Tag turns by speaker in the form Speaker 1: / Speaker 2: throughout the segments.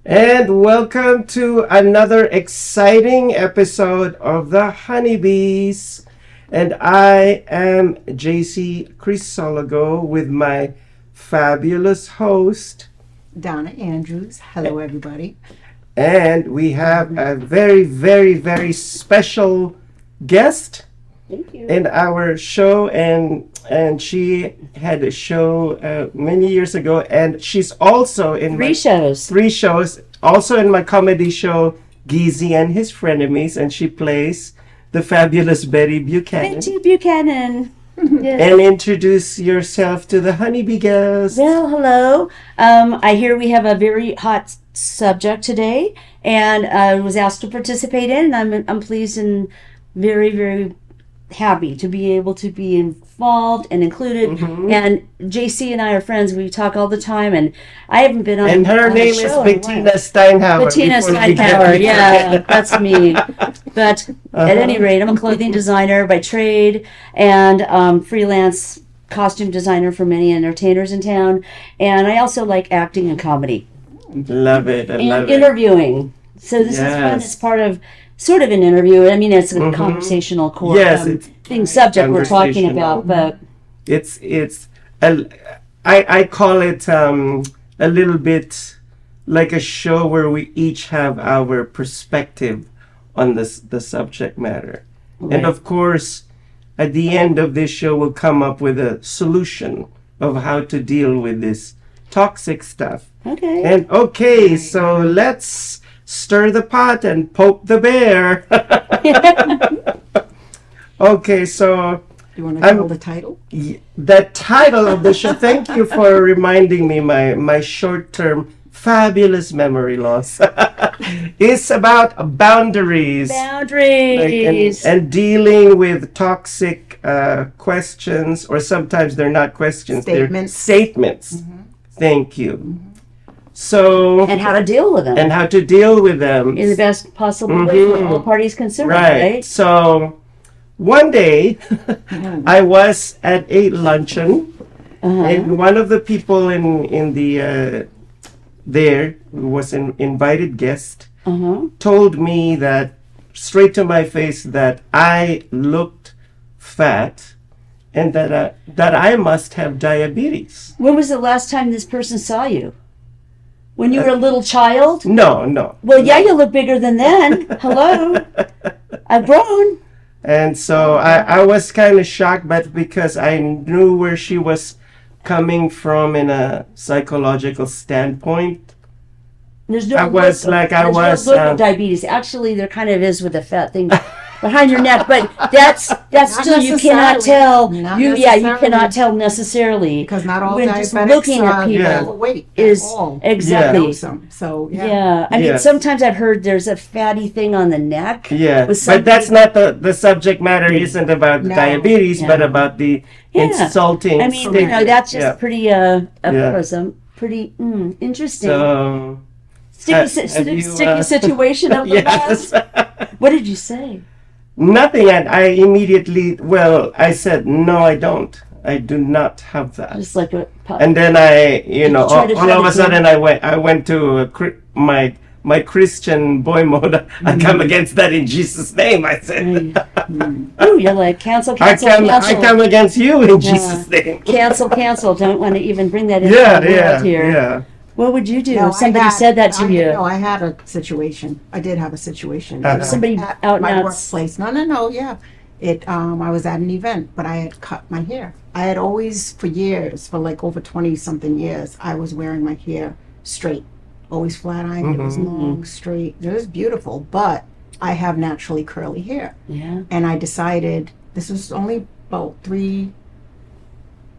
Speaker 1: And welcome to another exciting episode of the Honeybees. And I am JC Crisologo with my fabulous host,
Speaker 2: Donna Andrews. Hello, everybody.
Speaker 1: And we have a very, very, very special guest in our show. And she had a show many years ago. And she's also in
Speaker 3: three shows.
Speaker 1: Also in my comedy show, Geezy and His Frenemies. And she plays the fabulous Betty Buchanan.
Speaker 3: Betty Buchanan. Yes.
Speaker 1: And introduce yourself to the Honeybee girls.
Speaker 3: Well, hello. I hear we have a very hot subject today, and I was asked to participate in, and I'm pleased and very, very happy to be able to be involved and included. Mm-hmm. And JC and I are friends. We talk all the time, and I haven't been on.
Speaker 1: And her name is Bettina Steinhauer.
Speaker 3: Bettina Steinhauer, yeah, that's me. But at any rate, I'm a clothing designer by trade and freelance costume designer for many entertainers in town. And I also like acting and comedy.
Speaker 1: Love it.
Speaker 3: And interviewing. So this is fun. It's part of sort of an interview. I mean, it's a conversational core subject we're talking about, but
Speaker 1: I call it a little bit like a show where we each have our perspective on the subject matter. Right. And of course, at the end of this show, we'll come up with a solution of how to deal with this toxic stuff.
Speaker 3: Okay.
Speaker 1: And so let's stir the pot and poke the bear. Okay, so...
Speaker 2: Do you want to tell the title?
Speaker 1: The title of the show, thank you for reminding me my short-term fabulous memory loss, is about boundaries.
Speaker 3: Boundaries.
Speaker 1: And dealing with toxic questions, or sometimes they're not questions, they're statements. Mm-hmm. Thank you. Mm-hmm. So,
Speaker 3: and how to deal with them.
Speaker 1: And how to deal with them.
Speaker 3: In the best possible way for all parties concerned, right?
Speaker 1: So, one day, I was at a luncheon, and one of the people in the there, who was an invited guest, told me that, straight to my face, that I looked fat and that I must have diabetes.
Speaker 3: When was the last time this person saw you? When you were a little child?
Speaker 1: No.
Speaker 3: Well, yeah, you look bigger than then. Hello. I've grown.
Speaker 1: And so I was kind of shocked, but because I knew where she was coming from in a psychological standpoint,
Speaker 3: there's no
Speaker 1: I was
Speaker 3: diabetes. Actually, there kind of is with the fat thing behind your neck, but that's still you cannot tell. You cannot tell necessarily
Speaker 2: because not all
Speaker 3: when
Speaker 2: diabetics
Speaker 3: just looking at people
Speaker 2: weight
Speaker 3: is
Speaker 2: exactly.
Speaker 3: So I mean sometimes I've heard there's a fatty thing on the neck.
Speaker 1: Yeah, but that's not the subject matter. Isn't about diabetes, but about the insulting.
Speaker 3: I mean, that's just pretty pretty interesting.
Speaker 1: So,
Speaker 3: sticky situation of the past. What did you say?
Speaker 1: Nothing. And I immediately, I said, no, I don't. I do not have that.
Speaker 3: Just like
Speaker 1: and then all of a sudden I went to my Christian boy mode. I come against that in Jesus' name, I said.
Speaker 3: Oh, you're like, cancel.
Speaker 1: I come against you in Jesus' name.
Speaker 3: Cancel. Don't want to even bring that into the world here. Yeah. What would you do if somebody said that to you?
Speaker 2: No, I had a situation. I did have a situation.
Speaker 3: Somebody out
Speaker 2: my workplace. No. Yeah. I was at an event, but I had cut my hair. I had always, for years, for like over 20-something years, I was wearing my hair straight. Always flat ironed. It was long, straight. It was beautiful, but I have naturally curly hair.
Speaker 3: Yeah.
Speaker 2: And I decided, this was only about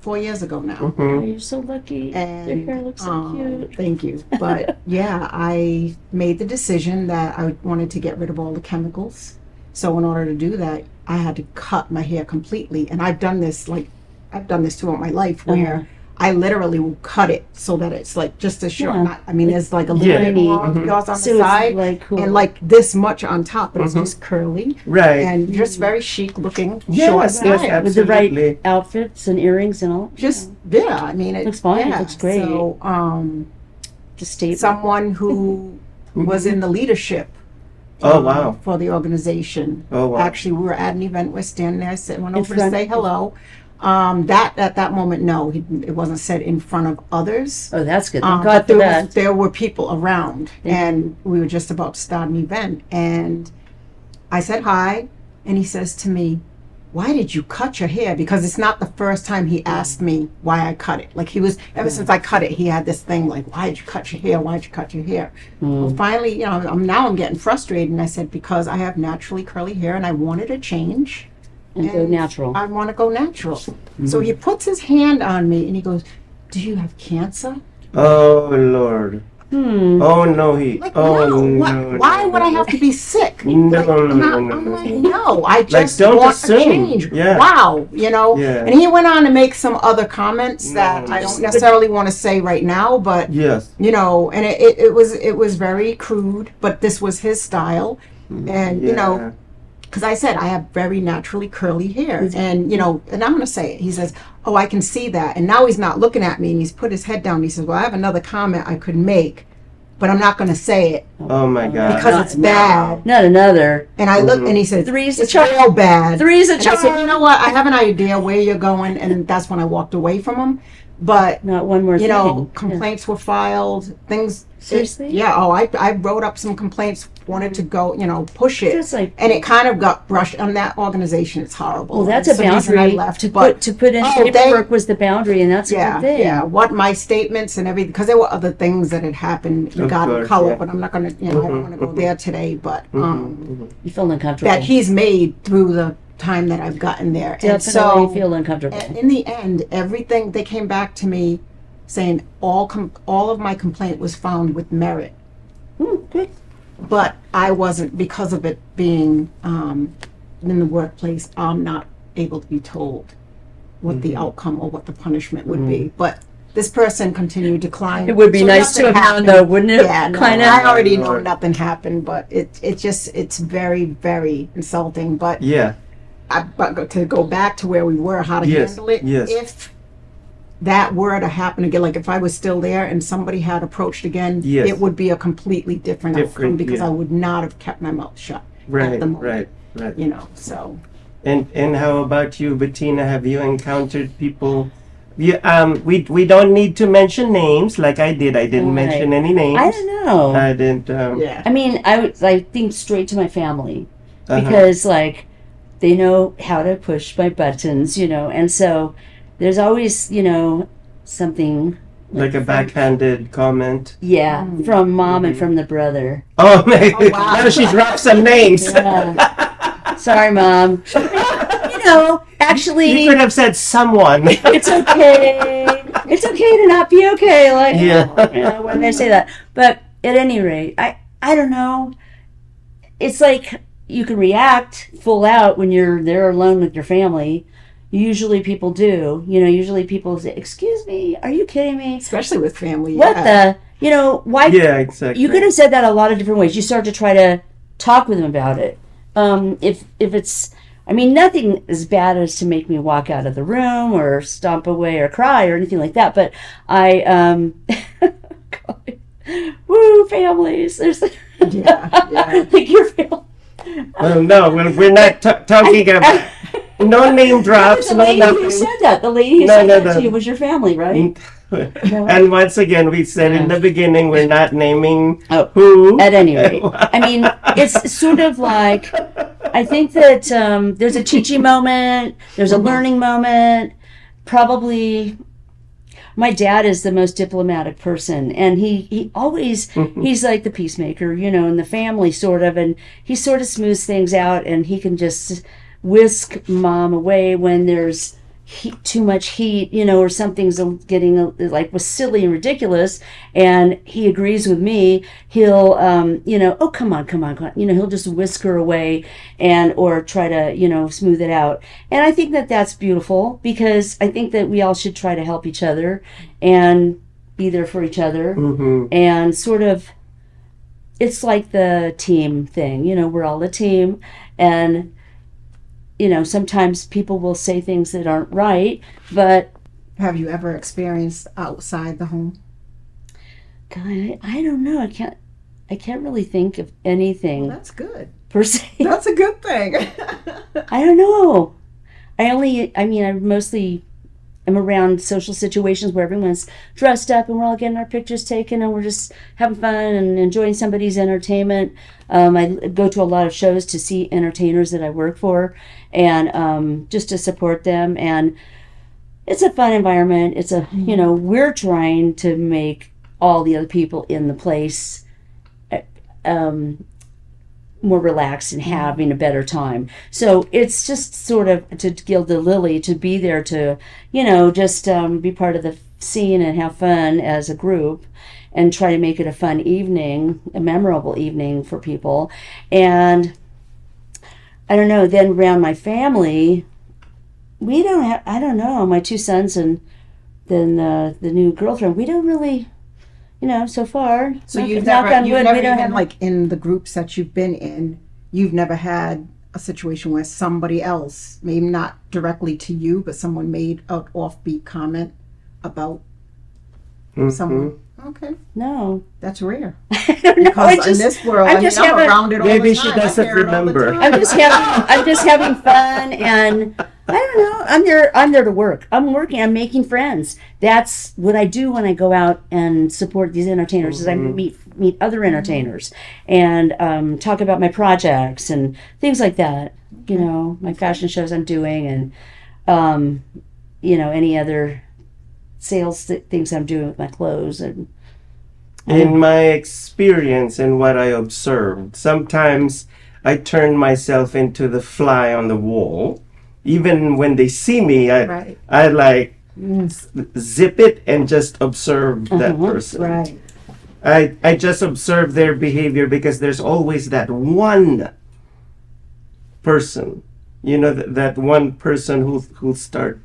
Speaker 2: 4 years ago now.
Speaker 3: Oh, you're so lucky. And your hair looks so cute.
Speaker 2: Thank you. But I made the decision that I wanted to get rid of all the chemicals. So in order to do that, I had to cut my hair completely. And I've done this throughout my life where I literally will cut it so that it's like just a short. There's like a little bit more on the side and like this much on top, but it's just curly,
Speaker 1: right?
Speaker 2: And just very chic looking.
Speaker 1: Yes, absolutely.
Speaker 3: With the right outfits and earrings and all.
Speaker 2: Just I mean, it
Speaker 3: looks fine. It looks great.
Speaker 2: So
Speaker 3: the statement.
Speaker 2: someone who was in the leadership.
Speaker 1: Oh, wow.
Speaker 2: For the organization.
Speaker 1: Oh, wow.
Speaker 2: Actually, we were at an event. We're standing there. I went
Speaker 3: In
Speaker 2: over to
Speaker 3: front-
Speaker 2: say hello. That at that moment, no, it wasn't said in front of others.
Speaker 3: Oh, that's good.
Speaker 2: But
Speaker 3: Thank God for that.
Speaker 2: there were people around,
Speaker 3: Yeah.
Speaker 2: and we were just about to start an event. And I said hi, and he says to me, "Why did you cut your hair?" Because it's not the first time he asked me why I cut it. Like, he was, ever since I cut it, he had this thing like, "Why did you cut your hair? Why did you cut your hair?" Well, finally, you know, I'm getting frustrated, and I said, because I have naturally curly hair, and I wanted a change.
Speaker 3: And go natural.
Speaker 2: I want to go natural. So he puts his hand on me, and he goes, "Do you have cancer?"
Speaker 1: Oh, Lord. Oh, no,
Speaker 2: Like, why would I have to be sick?
Speaker 1: No,
Speaker 2: Like,
Speaker 1: no, no,
Speaker 2: I'm like, no, I just
Speaker 1: don't
Speaker 2: want
Speaker 1: assume.
Speaker 2: a change.
Speaker 1: Yeah.
Speaker 2: Wow, you know.
Speaker 1: Yeah.
Speaker 2: And he went on to make some other comments that I don't necessarily want to say right now, but
Speaker 1: Yes.
Speaker 2: you know, and it was very crude, but this was his style, and you know, because I said I have very naturally curly hair, and you know, and I'm going to say it. He says, "Oh, I can see that," and now he's not looking at me, and he's put his head down. And he says, "Well, I have another comment I could make, but I'm not going to say it
Speaker 1: Oh, my God.
Speaker 2: because it's bad."
Speaker 3: Not another.
Speaker 2: And I look, and he said,
Speaker 3: Three's a
Speaker 2: "It's
Speaker 3: charm.
Speaker 2: real bad."
Speaker 3: Three's a
Speaker 2: And I said,
Speaker 3: charm.
Speaker 2: "You know what? I have an idea where you're going," and that's when I walked away from him. But
Speaker 3: Not one more
Speaker 2: you
Speaker 3: thing.
Speaker 2: know, complaints were filed. Things.
Speaker 3: Seriously?
Speaker 2: Yeah. Oh, I wrote up some complaints. Wanted to go, you know, push it,
Speaker 3: Just like-
Speaker 2: and it kind of got brushed on that organization. It's horrible.
Speaker 3: Well, that's a
Speaker 2: the reason
Speaker 3: boundary.
Speaker 2: I left,
Speaker 3: to
Speaker 2: but
Speaker 3: put in
Speaker 2: Oh, they-
Speaker 3: paperwork was the boundary, and that's a
Speaker 2: yeah,
Speaker 3: good thing.
Speaker 2: yeah. What my statements and everything, because there were other things that had happened regarding
Speaker 1: course,
Speaker 2: color,
Speaker 1: yeah.
Speaker 2: but I'm not gonna, you know, I don't want to go there today. But
Speaker 3: You feel uncomfortable.
Speaker 2: that he's made through the time that I've gotten there, and
Speaker 3: Definitely
Speaker 2: so
Speaker 3: feel uncomfortable.
Speaker 2: in the end, everything they came back to me saying all of my complaint was found with merit.
Speaker 3: Good.
Speaker 2: But I wasn't, because of it being in the workplace, I'm not able to be told what the outcome or what the punishment would be. But this person continued to climb.
Speaker 3: It would be
Speaker 2: So
Speaker 3: nice to
Speaker 2: nothing
Speaker 3: have known,
Speaker 2: happened.
Speaker 3: though, wouldn't it?
Speaker 2: Yeah, no,
Speaker 3: Kind of.
Speaker 2: I already know
Speaker 1: Lord.
Speaker 2: nothing happened, but it's very, very insulting. But,
Speaker 1: Yeah.
Speaker 2: but to go back to where we were, how to
Speaker 1: Yes,
Speaker 2: handle it,
Speaker 1: yes.
Speaker 2: if that were to happen again, like if I was still there and somebody had approached again,
Speaker 1: Yes.
Speaker 2: it would be a completely different outcome,
Speaker 1: Different,
Speaker 2: because
Speaker 1: yeah.
Speaker 2: I would not have kept my mouth shut at
Speaker 1: Right,
Speaker 2: the moment.
Speaker 1: right.
Speaker 2: You know, so
Speaker 1: And how about you, Bettina? Have you encountered people? We don't need to mention names like I did. I didn't
Speaker 3: Right.
Speaker 1: mention any names.
Speaker 3: I don't know.
Speaker 1: I didn't.
Speaker 2: yeah.
Speaker 3: I mean, I think straight to my family
Speaker 1: Uh-huh.
Speaker 3: because, like, they know how to push my buttons, you know, and so there's always, you know, something.
Speaker 1: Like a backhanded comment.
Speaker 3: Yeah, from mom and from the brother.
Speaker 1: Oh, man.
Speaker 2: wow.
Speaker 1: Now she dropped some names.
Speaker 3: Yeah. Sorry, mom. You know, actually,
Speaker 1: You could have said someone.
Speaker 3: it's okay. It's okay to not be okay. Like,
Speaker 1: Yeah.
Speaker 3: you know, when they say that. But at any rate, I don't know. It's like you can react full out when you're there alone with your family. Usually people do. You know, usually people say, "Excuse me, are you kidding me?
Speaker 2: Especially with family.
Speaker 3: What
Speaker 2: yeah.
Speaker 3: the?" You know, why?
Speaker 1: Yeah, exactly.
Speaker 3: You could have said that a lot of different ways. You start to try to talk with them about it. If it's, I mean, nothing as bad as to make me walk out of the room or stomp away or cry or anything like that. But woo, families. There's
Speaker 2: Yeah.
Speaker 3: like your family.
Speaker 1: No, we're not talking about no name drops,
Speaker 3: The
Speaker 1: no
Speaker 3: lady who
Speaker 1: nothing.
Speaker 3: said that, the lady who
Speaker 1: No,
Speaker 3: said
Speaker 1: no,
Speaker 3: that
Speaker 1: no.
Speaker 3: to you was your family, right?
Speaker 1: And once again, we said in the beginning, we're not naming
Speaker 3: Oh,
Speaker 1: who.
Speaker 3: At any rate, I mean, it's sort of like, I think that there's a teaching moment, there's a learning moment. Probably, my dad is the most diplomatic person, and he always, he's like the peacemaker, you know, in the family, sort of, and he sort of smooths things out, and he can just whisk mom away when there's too much heat, you know, or something's getting like was silly and ridiculous, and he agrees with me. He'll, you know, oh come on, you know, he'll just whisk her away, and or try to, you know, smooth it out. And I think that that's beautiful, because I think that we all should try to help each other and be there for each other, and sort of, it's like the team thing, you know, we're all a team, and you know, sometimes people will say things that aren't right, but
Speaker 2: Have you ever experienced outside the home?
Speaker 3: God, I don't know. I can't really think of anything
Speaker 2: Well, that's good.
Speaker 3: per se.
Speaker 2: That's a good thing.
Speaker 3: I don't know. I mostly am around social situations where everyone's dressed up and we're all getting our pictures taken and we're just having fun and enjoying somebody's entertainment. I go to a lot of shows to see entertainers that I work for and just to support them. And it's a fun environment. It's we're trying to make all the other people in the place more relaxed and having a better time. So it's just sort of to gild the lily, to be there to, just be part of the scene and have fun as a group and try to make it a fun evening, a memorable evening for people. And I don't know, then around my family, we don't have, I don't know, my two sons and then the new girlfriend, we don't really, so far.
Speaker 2: So
Speaker 3: knock
Speaker 2: you've
Speaker 3: on
Speaker 2: never
Speaker 3: wood, we don't
Speaker 2: even,
Speaker 3: have
Speaker 2: like, in the groups that you've been in, you've never had a situation where somebody else, maybe not directly to you, but someone made an offbeat comment about someone. Okay,
Speaker 3: No.
Speaker 2: that's rare.
Speaker 3: I don't know.
Speaker 2: Because in this world,
Speaker 3: I'm just
Speaker 2: I'm
Speaker 3: having-
Speaker 2: around it all
Speaker 1: Maybe
Speaker 2: the
Speaker 1: she
Speaker 2: time. I
Speaker 1: doesn't
Speaker 2: hear it all the
Speaker 1: remember.
Speaker 2: time.
Speaker 3: I'm just having fun, and I don't know. I'm there to work. I'm working. I'm making friends. That's what I do when I go out and support these entertainers. Is I meet other entertainers and talk about my projects and things like that. My fashion shows I'm doing, and any other sales things I'm doing with my clothes and.
Speaker 1: In my experience and what I observed, sometimes I turn myself into the fly on the wall. Even when they see me,
Speaker 2: Right.
Speaker 1: I like zip it and just observe that person.
Speaker 2: Right.
Speaker 1: I just observe their behavior because there's always that one person, that one person who'll start,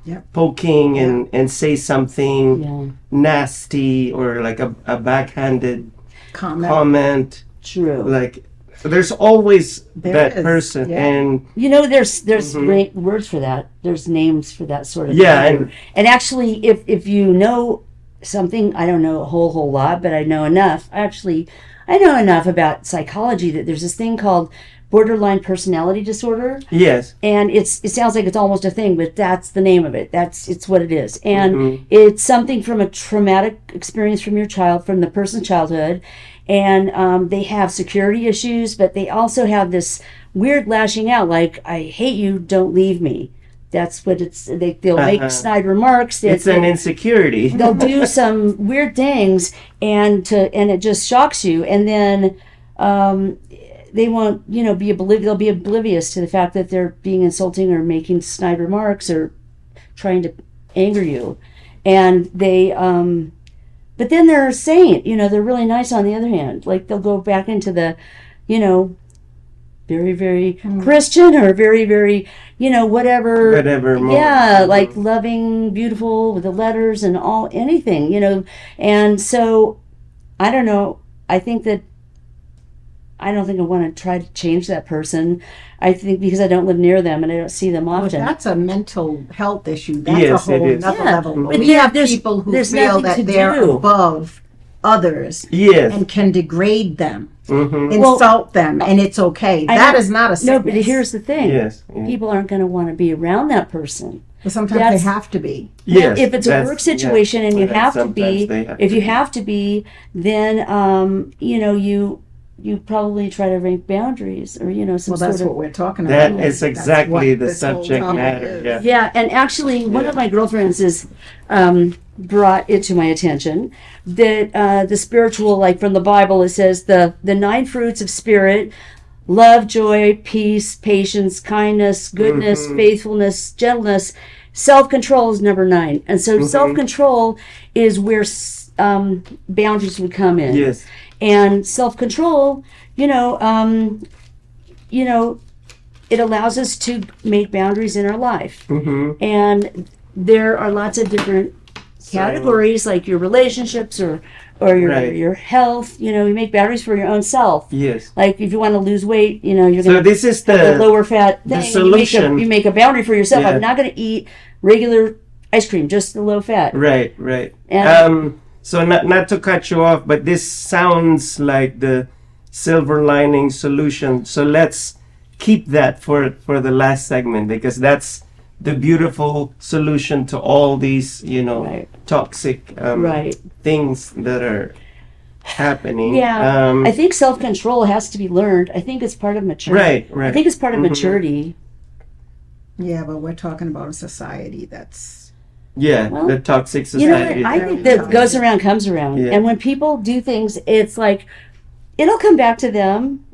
Speaker 2: Yep.
Speaker 1: poking and say something
Speaker 3: Yeah.
Speaker 1: nasty or like a backhanded comment.
Speaker 3: True.
Speaker 1: Like there's always
Speaker 2: There
Speaker 1: that
Speaker 2: is,
Speaker 1: person,
Speaker 2: yeah.
Speaker 1: and
Speaker 3: There's words for that. There's names for that sort of
Speaker 1: Yeah,
Speaker 3: behavior. And actually, if you know something, I don't know a whole lot, but I know enough. Actually, I know enough about psychology that there's this thing called borderline personality disorder.
Speaker 1: yes,
Speaker 3: And it sounds like it's almost a thing, but that's the name of it. It's what it is. And it's something from a traumatic experience from the person's childhood. And they have security issues, but they also have this weird lashing out, like, I hate you, don't leave me. That's what they'll make snide remarks.
Speaker 1: it's an insecurity.
Speaker 3: They'll do some weird things and it just shocks you. And then, they won't, they'll be oblivious to the fact that they're being insulting or making snide remarks or trying to anger you. And they, but then they're a saint, they're really nice on the other hand. Like they'll go back into the, very, very Christian or very, very, whatever mode. Yeah, like loving, beautiful with the letters and anything, And so, I don't know. I don't think I want to try to change that person. I think because I don't live near them and I don't see them often.
Speaker 2: Well, that's a mental health issue. That's
Speaker 1: Yes,
Speaker 2: a
Speaker 1: it
Speaker 2: whole
Speaker 1: is.
Speaker 2: other
Speaker 3: Yeah,
Speaker 2: level.
Speaker 3: but
Speaker 2: We
Speaker 3: yeah,
Speaker 2: have
Speaker 3: there's-
Speaker 2: people who
Speaker 3: there's
Speaker 2: feel
Speaker 3: nothing
Speaker 2: that
Speaker 3: to
Speaker 2: they're
Speaker 3: do.
Speaker 2: above others
Speaker 1: Yes.
Speaker 2: and can degrade them,
Speaker 1: Mm-hmm.
Speaker 2: insult them, and it's okay.
Speaker 3: I
Speaker 2: That
Speaker 3: know-
Speaker 2: is not a sickness.
Speaker 3: No, but here's the thing.
Speaker 1: Yes. Yeah.
Speaker 3: People aren't going to want to be around that person.
Speaker 2: But sometimes
Speaker 3: that's-
Speaker 2: they have to be.
Speaker 1: Yes.
Speaker 3: If it's a
Speaker 1: that's-
Speaker 3: work situation
Speaker 1: yes,
Speaker 3: and you
Speaker 1: but
Speaker 3: have to
Speaker 1: sometimes
Speaker 3: be,
Speaker 1: they have
Speaker 3: if
Speaker 1: to
Speaker 3: you
Speaker 1: be.
Speaker 3: have to be, then you probably try to make boundaries or some
Speaker 2: Well, that's
Speaker 3: sort
Speaker 2: what
Speaker 3: of.
Speaker 2: we're talking
Speaker 1: That
Speaker 2: about.
Speaker 1: is
Speaker 2: That's
Speaker 1: exactly
Speaker 2: what
Speaker 1: the
Speaker 2: this whole
Speaker 1: subject
Speaker 2: topic
Speaker 1: matter.
Speaker 2: is.
Speaker 1: Yeah.
Speaker 3: Yeah, and actually, one of my girlfriends is brought it to my attention that the spiritual, like from the Bible, it says the 9 fruits of spirit: love, joy, peace, patience, kindness, goodness, faithfulness, gentleness. Self-control is number 9, and so self-control is where boundaries would come in.
Speaker 1: Yes.
Speaker 3: And self-control, it allows us to make boundaries in our life.
Speaker 1: Mm-hmm.
Speaker 3: And there are lots of different categories, like your relationships or your
Speaker 1: Right.
Speaker 3: your health. You make boundaries for your own self.
Speaker 1: Yes.
Speaker 3: Like if you want to lose weight, you're
Speaker 1: So
Speaker 3: going to
Speaker 1: this is
Speaker 3: have a
Speaker 1: the
Speaker 3: lower fat
Speaker 1: the
Speaker 3: thing.
Speaker 1: solution.
Speaker 3: You make a boundary for yourself.
Speaker 1: Yeah.
Speaker 3: I'm not going to eat regular ice cream, just the low fat.
Speaker 1: right.
Speaker 3: And
Speaker 1: So not to cut you off, but this sounds like the silver lining solution. So let's keep that for the last segment, because that's the beautiful solution to all these, toxic things that are happening.
Speaker 3: Yeah, I think self-control has to be learned. I think it's part of maturity.
Speaker 1: Right.
Speaker 3: I think it's part of maturity.
Speaker 2: Yeah, but we're talking about a society that's...
Speaker 1: the toxic society.
Speaker 3: I think that goes around comes around.
Speaker 1: Yeah.
Speaker 3: And when people do things, it's like, it'll come back to them.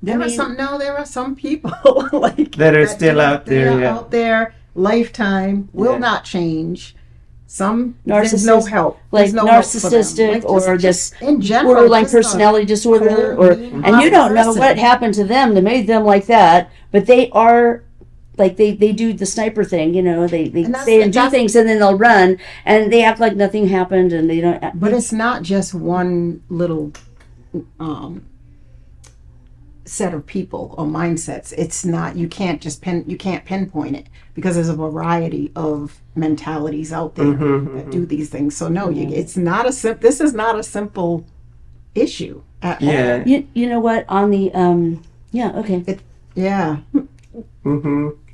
Speaker 2: There are some people like
Speaker 1: that are still out there.
Speaker 2: Out there, lifetime, will not change. Some there's no help.
Speaker 3: Like
Speaker 2: no
Speaker 3: narcissistic
Speaker 2: help
Speaker 3: or just
Speaker 2: in general,
Speaker 3: borderline personality disorder, and you don't know what happened to them that made them like that, but they are like they do the sniper thing, they say and do things and then they'll run and they act like nothing happened and they don't.
Speaker 2: But it's not just one little set of people or mindsets. It's not. You can't pinpoint it because there's a variety of mentalities out there that do these things. So no, it's not this is not a simple issue at all.
Speaker 3: You know what? On the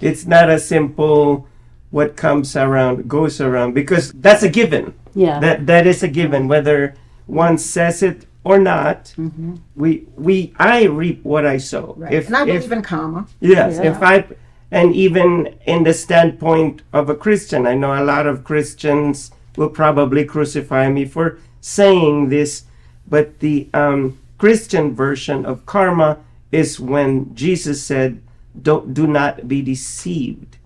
Speaker 1: It's not a simple what comes around goes around, because that's a given.
Speaker 3: Yeah.
Speaker 1: That is a given, whether one says it or not. I reap what I sow.
Speaker 2: Right. And I believe in karma.
Speaker 1: Yes. Yeah. And even in the standpoint of a Christian, I know a lot of Christians will probably crucify me for saying this, but the Christian version of karma is when Jesus said, do not be deceived.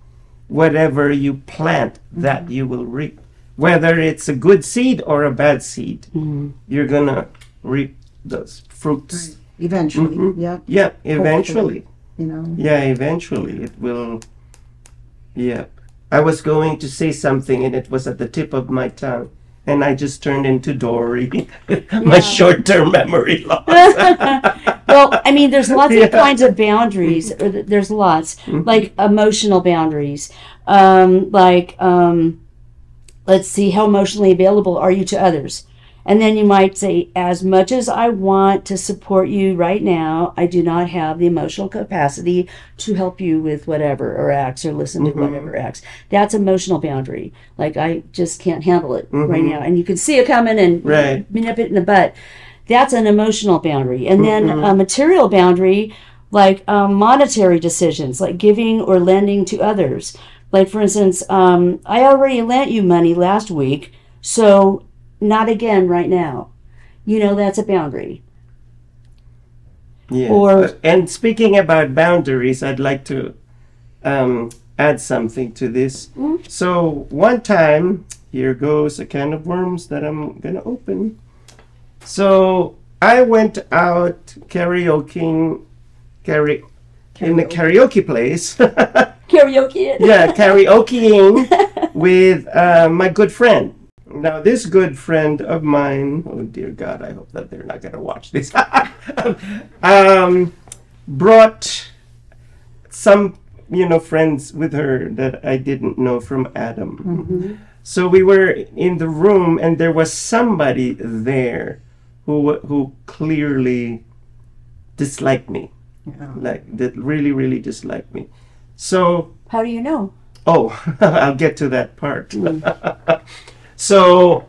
Speaker 1: Whatever you plant, that you will reap. Whether it's a good seed or a bad seed, you're going to reap those fruits.
Speaker 2: Right. Eventually,
Speaker 1: Yeah, eventually.
Speaker 2: Hopefully,
Speaker 1: eventually it will. Yeah. I was going to say something and it was at the tip of my tongue. And I just turned into Dory. My short-term memory loss.
Speaker 3: Well, I mean, there's lots of kinds of boundaries. There's lots, like emotional boundaries. Let's see, how emotionally available are you to others? And then you might say, as much as I want to support you right now, I do not have the emotional capacity to help you with whatever or acts or listen to whatever acts. That's emotional boundary. Like, I just can't handle it right now. And you can see it coming and nip it in the butt. That's an emotional boundary. And then a material boundary, like monetary decisions, like giving or lending to others. Like, for instance, I already lent you money last week, so not again right now. That's a boundary.
Speaker 1: Yeah. And speaking about boundaries, I'd like to add something to this. So one time, here goes a can of worms that I'm going to open. So I went out karaokeing in the karaoke place.
Speaker 3: Karaoke?
Speaker 1: Yeah, karaokeing with my good friend. Now, this good friend of mine, oh dear God, I hope that they're not going to watch this, brought some, friends with her that I didn't know from Adam. So we were in the room and there was somebody there who clearly disliked me. Like, that really, really disliked me. So...
Speaker 3: How do you know?
Speaker 1: Oh, I'll get to that part. So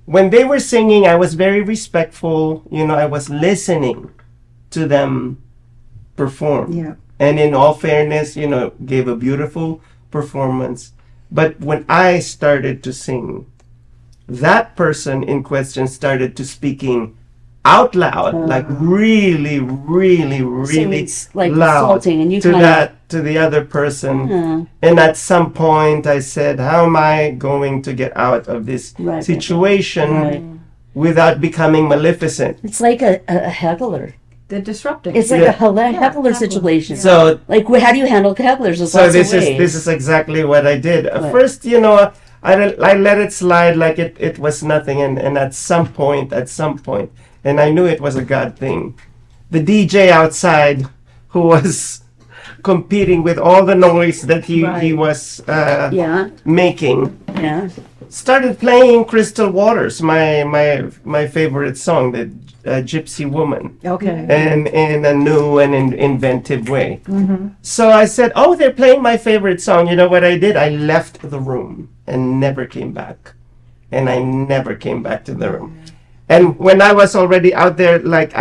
Speaker 1: when they were singing, I was very respectful. I was listening to them perform.
Speaker 2: Yeah.
Speaker 1: And in all fairness, gave a beautiful performance. But when I started to sing, that person in question started to speaking out loud, like really, really, really
Speaker 3: like
Speaker 1: loud
Speaker 3: insulting, and you
Speaker 1: to the other person. And at some point I said, how am I going to get out of this situation without becoming maleficent?
Speaker 3: It's like a heckler.
Speaker 2: They're disrupting.
Speaker 3: It's like a heckler situation.
Speaker 1: So,
Speaker 3: like, how do you handle hecklers?
Speaker 1: This is exactly what I did. First, I let it slide like it was nothing, and at some point, and I knew it was a God thing, the DJ outside, who was competing with all the noise that he was making,
Speaker 3: Yeah.
Speaker 1: started playing Crystal Waters, my favorite song, the Gypsy Woman,
Speaker 2: Okay.
Speaker 1: and in a new and inventive way. So I said, "Oh, they're playing my favorite song." You know what I did? I left the room and never came back, and I never came back to the room. And when I was already out there, like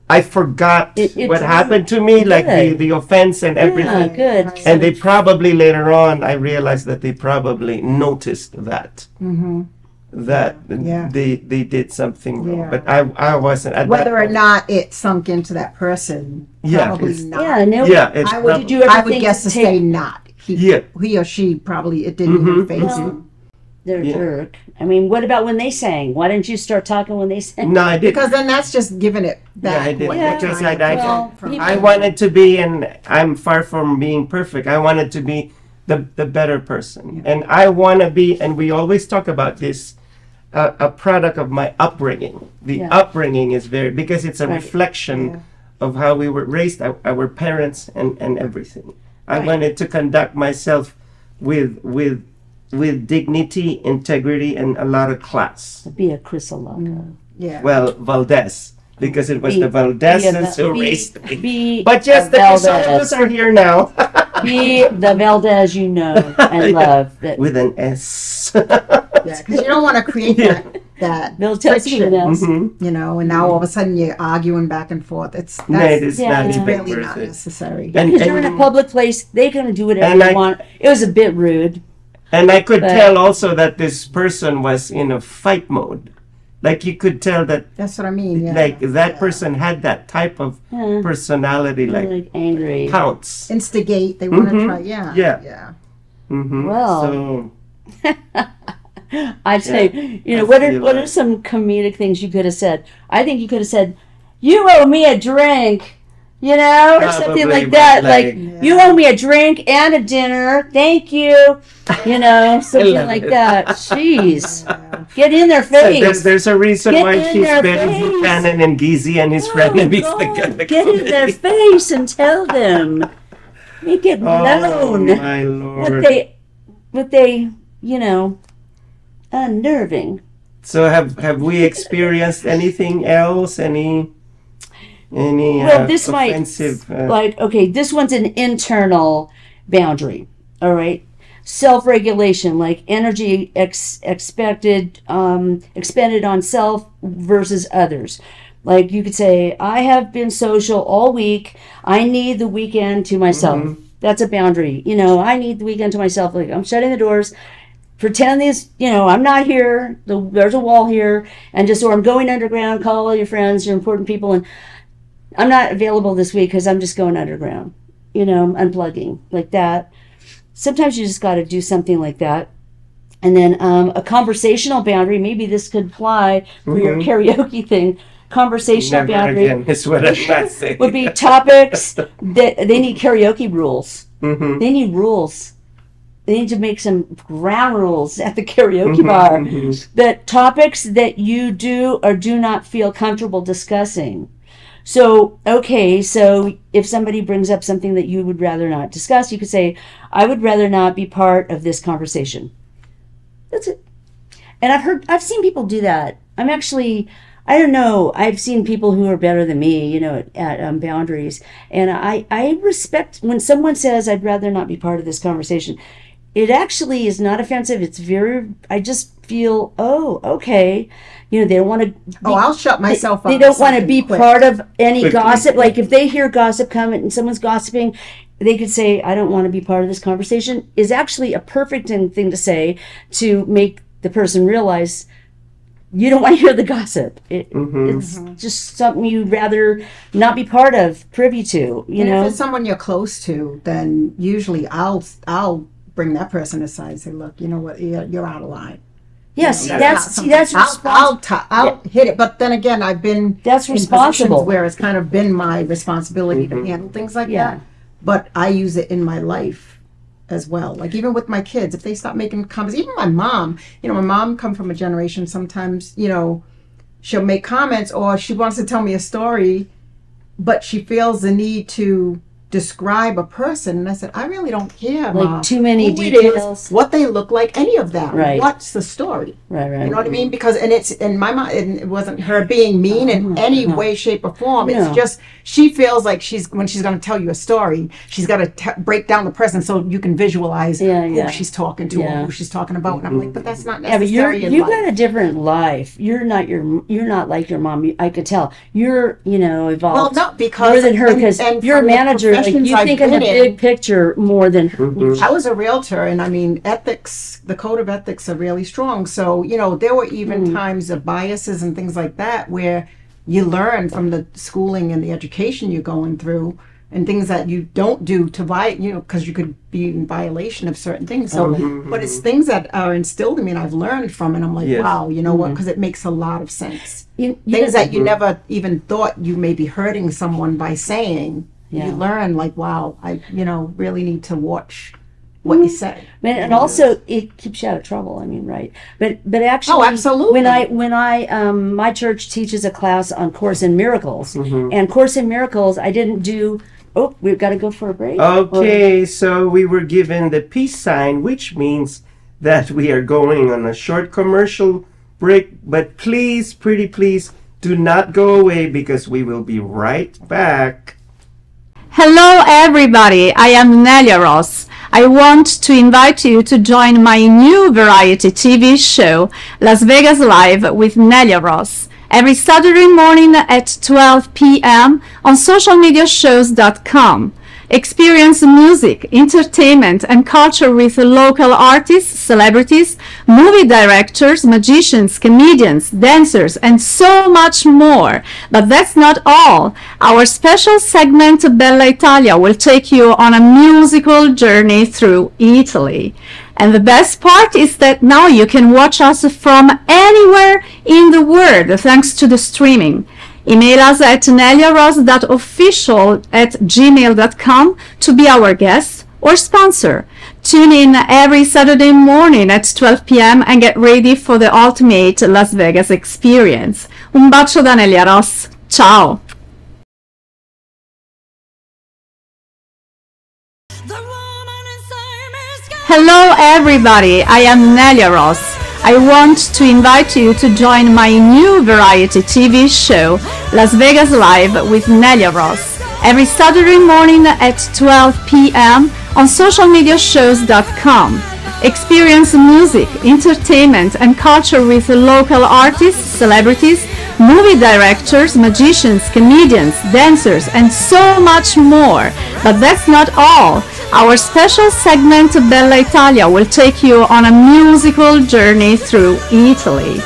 Speaker 1: I forgot what happened to me, like the offense and everything.
Speaker 3: Yeah, good.
Speaker 1: And they probably later on, I realized that they probably noticed that. That they did something wrong.
Speaker 2: Yeah.
Speaker 1: But I wasn't. At
Speaker 2: Whether
Speaker 1: that
Speaker 2: or
Speaker 1: point.
Speaker 2: not it sunk into that person,
Speaker 1: Yeah,
Speaker 2: probably
Speaker 1: it's-
Speaker 2: not.
Speaker 3: Yeah, no,
Speaker 1: It's
Speaker 2: I would,
Speaker 3: did you ever
Speaker 2: I would
Speaker 3: think
Speaker 2: guess
Speaker 3: to
Speaker 2: to say not. He or she probably, it didn't even phase him.
Speaker 3: they're a jerk. I mean, what about when they sang? Why didn't you start talking when they sang?
Speaker 1: No, I didn't.
Speaker 2: Because then that's just giving it
Speaker 1: Yeah,
Speaker 2: back.
Speaker 1: I did.
Speaker 2: what
Speaker 3: Yeah.
Speaker 2: you're
Speaker 1: Because
Speaker 2: trying to
Speaker 1: I
Speaker 3: Well,
Speaker 2: from-
Speaker 3: people-
Speaker 1: I wanted to be, and I'm far from being perfect. I wanted to be the better person, and I want to be. And we always talk about this. A product of my upbringing. The
Speaker 3: Yeah.
Speaker 1: upbringing is because it's a
Speaker 3: Right.
Speaker 1: reflection of how we were raised, our parents, and everything. I
Speaker 3: Right.
Speaker 1: wanted to conduct myself with dignity, integrity, and a lot of class.
Speaker 3: Be a Crisologo.
Speaker 2: Yeah.
Speaker 1: Well, Valdez, because it was
Speaker 3: Be-
Speaker 1: the Valdezes
Speaker 3: be a-
Speaker 1: who
Speaker 3: be-
Speaker 1: raised me.
Speaker 3: Be
Speaker 1: But yes,
Speaker 3: a
Speaker 1: the
Speaker 3: Valdez.
Speaker 1: Crisologos are here now.
Speaker 3: Be the Valdez you know and love. That
Speaker 1: With an S.
Speaker 2: Yeah, because you don't want to create that
Speaker 3: Bill tells you
Speaker 2: friction,
Speaker 3: else.
Speaker 2: you know, and now all of a sudden you're arguing back and forth.
Speaker 1: No, it is
Speaker 3: Yeah,
Speaker 1: not
Speaker 3: it's
Speaker 1: even
Speaker 2: really
Speaker 1: worth
Speaker 2: not
Speaker 1: it.
Speaker 2: necessary.
Speaker 1: And,
Speaker 3: Because you're in a
Speaker 1: and,
Speaker 3: public place, they can do whatever
Speaker 1: And
Speaker 3: they
Speaker 1: I-
Speaker 3: want. It was a bit rude.
Speaker 1: and I could
Speaker 3: But-
Speaker 1: tell also that this person was in a fight mode. Like you could tell that
Speaker 2: That's what I mean. Yeah.
Speaker 1: like that person had that type of
Speaker 3: Yeah.
Speaker 1: personality, like
Speaker 3: Like angry.
Speaker 1: counts.
Speaker 2: Instigate. They want to
Speaker 1: Mhm.
Speaker 2: try. Yeah.
Speaker 1: Yeah.
Speaker 2: Yeah.
Speaker 1: Mm-hmm.
Speaker 3: Well,
Speaker 1: So
Speaker 3: I'd say, you know,
Speaker 1: I
Speaker 3: what
Speaker 1: feel
Speaker 3: are
Speaker 1: like-
Speaker 3: some comedic things you could have said? I think you could have said, "You owe me a drink," you know, or something
Speaker 1: Probably,
Speaker 3: like that.
Speaker 1: but
Speaker 3: Like,
Speaker 1: like-
Speaker 3: "You owe me a drink and a dinner. Thank you." You know, something
Speaker 1: love
Speaker 3: like
Speaker 1: it.
Speaker 3: that. Jeez, get in their
Speaker 1: so
Speaker 3: face.
Speaker 1: there's a reason
Speaker 3: Get
Speaker 1: why
Speaker 3: in
Speaker 1: she's
Speaker 3: their
Speaker 1: better
Speaker 3: face.
Speaker 1: Buchanan and Geezy and his frenemies.
Speaker 3: Oh, get in their face and tell them. Make it
Speaker 1: Oh
Speaker 3: known
Speaker 1: my lord!
Speaker 3: what they, you know, unnerving.
Speaker 1: So have we experienced anything else? Any
Speaker 3: Well, this might,
Speaker 1: offensive?
Speaker 3: like, okay, this one's an internal boundary, all right? Self-regulation, like energy expended on self versus others. Like you could say, I have been social all week. I need the weekend to myself. That's a boundary. You know, I need the weekend to myself. Like I'm shutting the doors. Pretend this, you know, I'm not here. There's a wall here. And or I'm going underground. Call all your friends, your important people. And I'm not available this week because I'm just going underground. You know, I'm unplugging like that. Sometimes you just got to do something like that. And then a conversational boundary, maybe this could apply for your karaoke thing. Conversational
Speaker 1: Never
Speaker 3: boundary
Speaker 1: again is what I'm not saying.
Speaker 3: would be topics that they need karaoke rules.
Speaker 1: Mhm.
Speaker 3: They need rules. They need to make some ground rules at the karaoke bar. That topics that you do or do not feel comfortable discussing. So, okay, so if somebody brings up something that you would rather not discuss, you could say, I would rather not be part of this conversation. That's it. And I've seen people do that. I don't know, I've seen people who are better than me, you know, at boundaries. And I respect when someone says, I'd rather not be part of this conversation. It actually is not offensive. I just feel, oh, okay. You know, they don't want to.
Speaker 2: I'll shut myself up.
Speaker 3: They don't want to be
Speaker 2: quick.
Speaker 3: part of any
Speaker 1: Quickly.
Speaker 3: gossip. Like if they hear gossip coming and someone's gossiping, they could say, I don't want to be part of this conversation, is actually a perfect thing to say to make the person realize you don't want to hear the gossip. It's just something you'd rather not be part of, privy to, you
Speaker 2: And
Speaker 3: know?
Speaker 2: if it's someone you're close to, then usually I'll bring that person aside and say, look, you know what, you're out of line.
Speaker 3: Yes,
Speaker 2: You know,
Speaker 3: that's
Speaker 2: I'll
Speaker 3: responsible.
Speaker 2: hit it. But then again, I've been
Speaker 3: That's
Speaker 2: in
Speaker 3: responsible.
Speaker 2: positions where it's kind of been my responsibility to handle things like
Speaker 3: Yeah.
Speaker 2: that. But I use it in my life as well. Like even with my kids, if they stop making comments, even my mom, you know, my mom come from a generation, sometimes, you know, she'll make comments or she wants to tell me a story, but she feels the need to describe a person, and I said, I really don't care,
Speaker 3: Like
Speaker 2: Mom,
Speaker 3: too many
Speaker 2: who it
Speaker 3: details.
Speaker 2: is, what they look like, any of that.
Speaker 3: Right.
Speaker 2: What's the story?
Speaker 3: Right.
Speaker 2: You know what I mean? Because, and it's in my mind, and it wasn't her being mean in any way, shape, or form.
Speaker 3: No.
Speaker 2: It's just she feels like when she's going to tell you a story, she's got to break down the person so you can visualize who she's talking to or who she's talking about. And I'm like, but that's not
Speaker 3: Yeah, but
Speaker 2: necessary.
Speaker 3: you've got a different life. You're not like your mom. I could tell. You're evolved.
Speaker 2: Well, no, because
Speaker 3: more than her, because you're a
Speaker 2: from the
Speaker 3: manager. Like,
Speaker 2: professions
Speaker 3: you
Speaker 2: I've
Speaker 3: think in the
Speaker 2: been in,
Speaker 3: big picture more than her.
Speaker 2: I was a realtor, and I mean, ethics, the code of ethics are really strong. So, there were even times of biases and things like that where you learn from the schooling and the education you're going through, and things that you don't do to because you could be in violation of certain things. So, but it's things that are instilled in me and I've learned from, and I'm like, wow, you know what? Because it makes a lot of sense. Things that you never even thought you may be hurting someone by saying. You learn, like, wow, I really need to watch what you say.
Speaker 3: And also it keeps you out of trouble. I mean, right? But actually,
Speaker 2: absolutely.
Speaker 3: When I my church teaches a class on Course in Miracles, and Course in Miracles, I didn't do. Oh, we've got to go for a break.
Speaker 1: Okay, so we were given the peace sign, which means that we are going on a short commercial break. But please, pretty please, do not go away, because we will be right back.
Speaker 4: Hello everybody, I am Nelia Ross. I want to invite you to join my new variety TV show, Las Vegas Live with Nelia Ross, every Saturday morning at 12 p.m. on socialmediashows.com. Experience music, entertainment, and culture with local artists, celebrities, movie directors, magicians, comedians, dancers, and so much more. But that's not all. Our special segment, Bella Italia, will take you on a musical journey through Italy. And the best part is that now you can watch us from anywhere in the world thanks to the streaming. Email us at neliaross.official@gmail.com to be our guest or sponsor. Tune in every Saturday morning at 12 p.m. and get ready for the ultimate Las Vegas experience. Un bacio da Nelia Ross. Ciao! Hello everybody, I am Nelia Ross. I want to invite you to join my new variety TV show, Las Vegas Live with Nelia Ross, every Saturday morning at 12 p.m. on socialmediashows.com. Experience music, entertainment, and culture with local artists, celebrities, movie directors, magicians, comedians, dancers, and so much more. But that's not all. Our special segment, Bella Italia, will take you on a musical journey through Italy.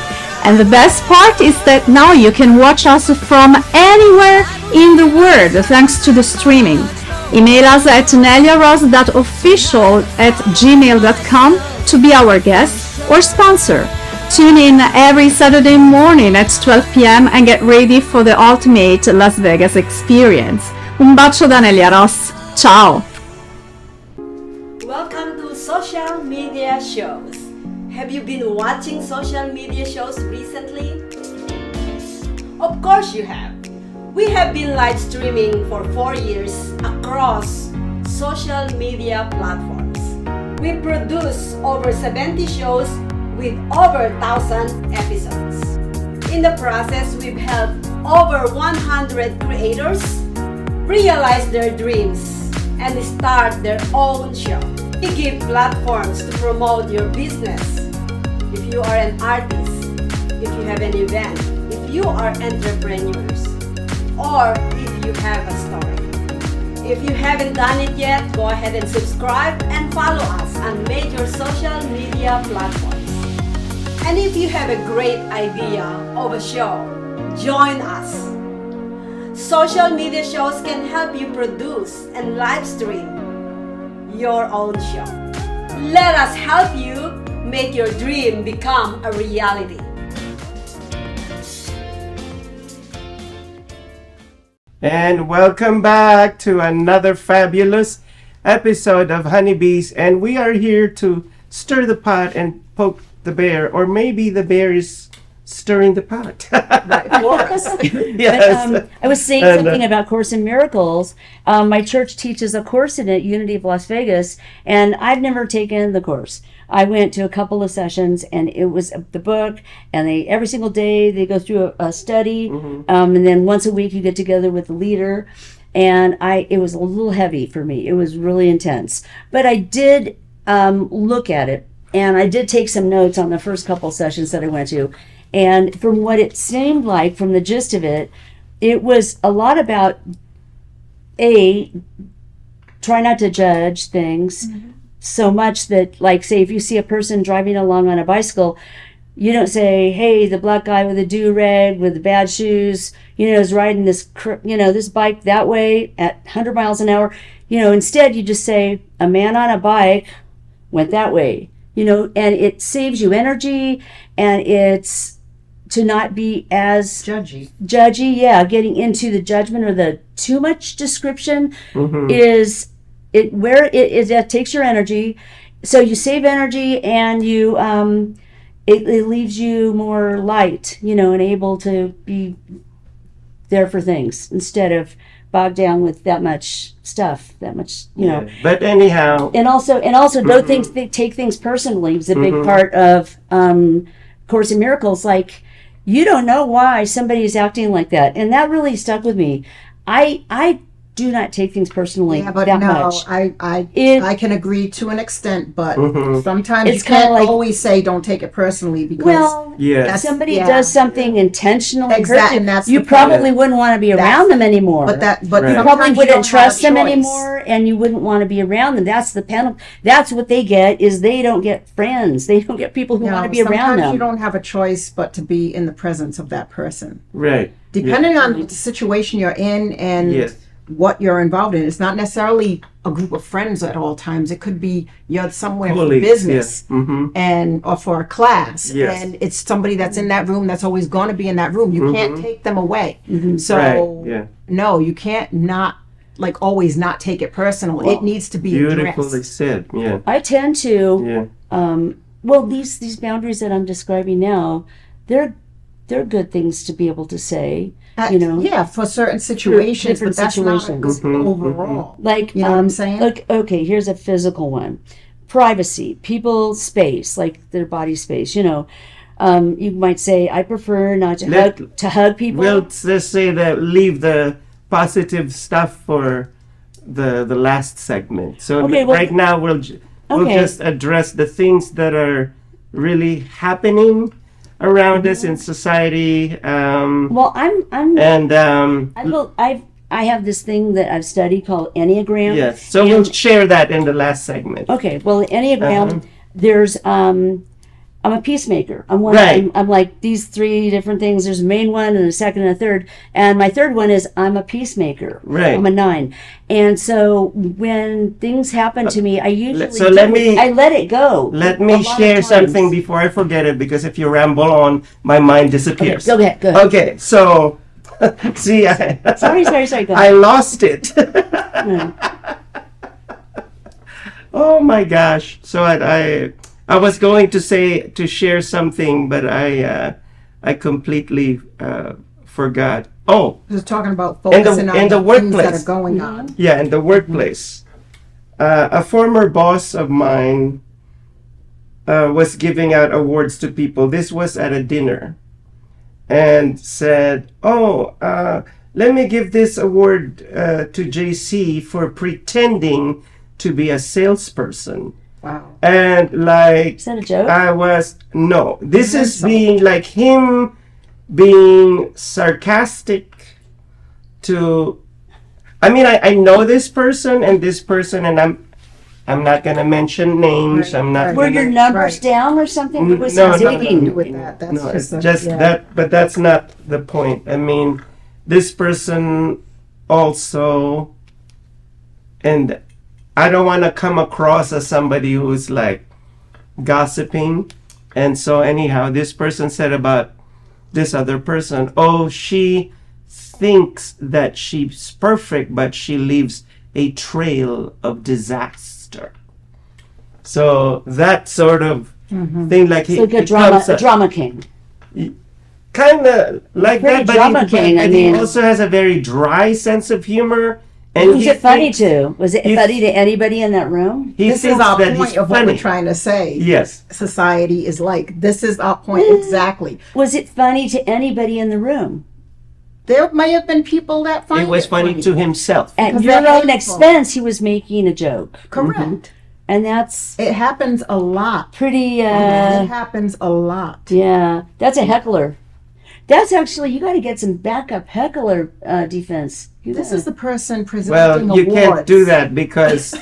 Speaker 4: And the best part is that now you can watch us from anywhere in the world thanks to the streaming. Email us at neliaross.official@gmail.com to be our guest or sponsor. Tune in every Saturday morning at 12 p.m. and get ready for the ultimate Las Vegas experience. Un bacio da Nelia Ross. Ciao!
Speaker 5: Welcome to Social Media Shows. Have you been watching social media shows recently? Of course you have. We have been live streaming for 4 years across social media platforms. We produce over 70 shows with over 1,000 episodes. In the process, we've helped over 100 creators realize their dreams and start their own show. We give platforms to promote your business. If you are an artist, if you have an event, if you are entrepreneurs, or if you have a story. If you haven't done it yet, go ahead and subscribe and follow us on major social media platforms. And if you have a great idea of a show, join us. Social media shows can help you produce and live stream your own show. Let us help you make your dream become a reality.
Speaker 1: And welcome back to another fabulous episode of Honeybees. And we are here to stir the pot and poke the bear. Or maybe the bear is stirring the pot.
Speaker 2: Right, for us.
Speaker 1: Yes.
Speaker 3: But, I was saying
Speaker 1: And,
Speaker 3: something about Course in Miracles. My church teaches a course in it, Unity of Las Vegas, and I've never taken the course. I went to a couple of sessions, and it was the book, and every single day they go through a study, and then once a week you get together with the leader. And it was a little heavy for me. It was really intense, but I did look at it, and I did take some notes on the first couple sessions that I went to. And from what it seemed like, from the gist of it, it was a lot about try not to judge things so much that, like, say, if you see a person driving along on a bicycle, you don't say, hey, the black guy with the do-rag with the bad shoes, is riding this, this bike that way at 100 miles an hour. Instead you just say, a man on a bike went that way, and it saves you energy, and it's to not be as
Speaker 2: Judgy.
Speaker 3: Getting into the judgment or the too much description is it where it takes your energy. So you save energy, and you it leaves you more light, and able to be there for things instead of bogged down with that much stuff,
Speaker 1: Yeah. But anyhow,
Speaker 3: and also don't take things personally. It's a big part of Course in Miracles. Like, you don't know why somebody is acting like that, and that really stuck with me. I do not take things personally
Speaker 2: Yeah, but
Speaker 3: that
Speaker 2: no,
Speaker 3: much.
Speaker 2: I can agree to an extent, but sometimes
Speaker 3: It's
Speaker 2: you can't
Speaker 3: kinda like-
Speaker 2: always say don't take it personally because
Speaker 3: Well,
Speaker 1: yes.
Speaker 3: if somebody
Speaker 2: yeah.
Speaker 3: does something intentionally,
Speaker 2: Exactly, and that's
Speaker 3: you
Speaker 2: the
Speaker 3: probably
Speaker 2: point.
Speaker 3: wouldn't want to be
Speaker 2: That's-
Speaker 3: around them anymore.
Speaker 2: but
Speaker 1: Right.
Speaker 3: you
Speaker 2: sometimes
Speaker 3: probably
Speaker 2: you
Speaker 3: wouldn't
Speaker 2: don't
Speaker 3: trust
Speaker 2: have
Speaker 3: them
Speaker 2: a choice.
Speaker 3: anymore, and you wouldn't want to be around them. That's the penalty. That's what they get, is they don't get friends. They don't get people who want to be around
Speaker 2: sometimes
Speaker 3: them.
Speaker 2: you don't have a choice but to be in the presence of that person.
Speaker 1: Right.
Speaker 2: Depending on the situation you're in and
Speaker 1: Yes.
Speaker 2: what you're involved in. It's not necessarily a group of friends at all times. It could be you're somewhere
Speaker 1: Colleagues,
Speaker 2: for business
Speaker 1: yes.
Speaker 2: or for a class.
Speaker 1: Yes.
Speaker 2: And it's somebody that's in that room that's always going to be in that room. You can't take them away. So,
Speaker 1: Right, yeah.
Speaker 2: no, you can't always not take it personal. It needs to be
Speaker 1: Beautifully
Speaker 2: addressed.
Speaker 1: said. Yeah.
Speaker 3: I tend to.
Speaker 1: Yeah.
Speaker 3: These boundaries that I'm describing now, they're good things to be able to say.
Speaker 2: Yeah, for certain situations,
Speaker 3: different
Speaker 2: but that's
Speaker 3: situations.
Speaker 2: not overall.
Speaker 3: Like,
Speaker 2: You know what I'm saying?
Speaker 3: Like, okay, here's a physical one. Privacy, people space, like their body space, you might say, I prefer not to hug people.
Speaker 1: We'll just say that, leave the positive stuff for the last segment. So
Speaker 3: Okay, well-
Speaker 1: right now we'll
Speaker 3: Okay.
Speaker 1: just address the things that are really happening around us in society.
Speaker 3: Well,
Speaker 1: And
Speaker 3: I have this thing that I've studied called Enneagram.
Speaker 1: yes, so we'll share that in the last segment.
Speaker 3: Okay, well, Enneagram, there's I'm a peacemaker.
Speaker 1: Right.
Speaker 3: I'm like these three different things. There's a main one and a second and a third. And my third one is I'm a peacemaker.
Speaker 1: Right.
Speaker 3: I'm a 9. And so when things happen to me, I usually I let it go.
Speaker 1: Let
Speaker 3: a
Speaker 1: me
Speaker 3: lot of
Speaker 1: share
Speaker 3: times.
Speaker 1: something before I forget it, because if you ramble on, my mind disappears.
Speaker 3: Go ahead. Go ahead.
Speaker 1: Okay, so see,
Speaker 3: Sorry. Go
Speaker 1: I
Speaker 3: ahead.
Speaker 1: lost it. Oh my gosh! So I was going to share something, but I completely forgot. Oh,
Speaker 2: Just talking about focusing on
Speaker 1: in the
Speaker 2: things that
Speaker 1: workplace.
Speaker 2: are going on.
Speaker 1: yeah, in the workplace, a former boss of mine was giving out awards to people. This was at a dinner, and said, "Oh, let me give this award to JC for pretending to be a salesperson."
Speaker 2: Wow.
Speaker 1: And like,
Speaker 3: Is that a joke?
Speaker 1: no, this is
Speaker 2: so.
Speaker 1: being like him being sarcastic to, I mean, I know this person, and I'm not gonna mention names.
Speaker 2: Right,
Speaker 1: I'm not
Speaker 2: right.
Speaker 3: Were
Speaker 1: gonna,
Speaker 3: your numbers
Speaker 2: Right.
Speaker 3: down or something? It was
Speaker 1: No, no,
Speaker 3: digging.
Speaker 1: no.
Speaker 2: With that. That's
Speaker 1: no,
Speaker 2: just,
Speaker 1: it's just
Speaker 2: yeah.
Speaker 1: that, but that's not the point. I mean, this person also, and I don't want to come across as somebody who's like gossiping. And so anyhow, this person said about this other person, oh, she thinks that she's perfect, but she leaves a trail of disaster. So that sort of thing, like
Speaker 3: It's like a drama king.
Speaker 1: kind of like
Speaker 3: Pretty
Speaker 1: that, but,
Speaker 3: drama
Speaker 1: he,
Speaker 3: king,
Speaker 1: but
Speaker 3: I
Speaker 1: he
Speaker 3: mean.
Speaker 1: also has a very dry sense of humor. And
Speaker 3: Who's
Speaker 1: he
Speaker 3: it funny
Speaker 1: thinks-
Speaker 3: to? Was it
Speaker 1: he-
Speaker 3: funny to anybody in that room?
Speaker 1: He
Speaker 2: This is
Speaker 1: thinks
Speaker 2: our
Speaker 1: that
Speaker 2: point
Speaker 1: he's
Speaker 2: of what
Speaker 1: funny.
Speaker 2: we're trying to say.
Speaker 1: Yes.
Speaker 2: Society is like, this is our point exactly.
Speaker 3: Was it funny to anybody in the room?
Speaker 2: There may have been people that find
Speaker 1: It was funny to himself.
Speaker 3: At
Speaker 2: Because
Speaker 3: your
Speaker 2: they're
Speaker 3: own
Speaker 2: hateful.
Speaker 3: expense, he was making a joke.
Speaker 2: Correct.
Speaker 3: And that's
Speaker 2: It happens a lot.
Speaker 3: pretty,
Speaker 2: It happens a lot.
Speaker 3: yeah, that's a heckler. That's actually, you got to get some backup heckler defense.
Speaker 2: This is the person
Speaker 1: Well,
Speaker 2: presenting
Speaker 1: you
Speaker 2: awards.
Speaker 1: can't do that because,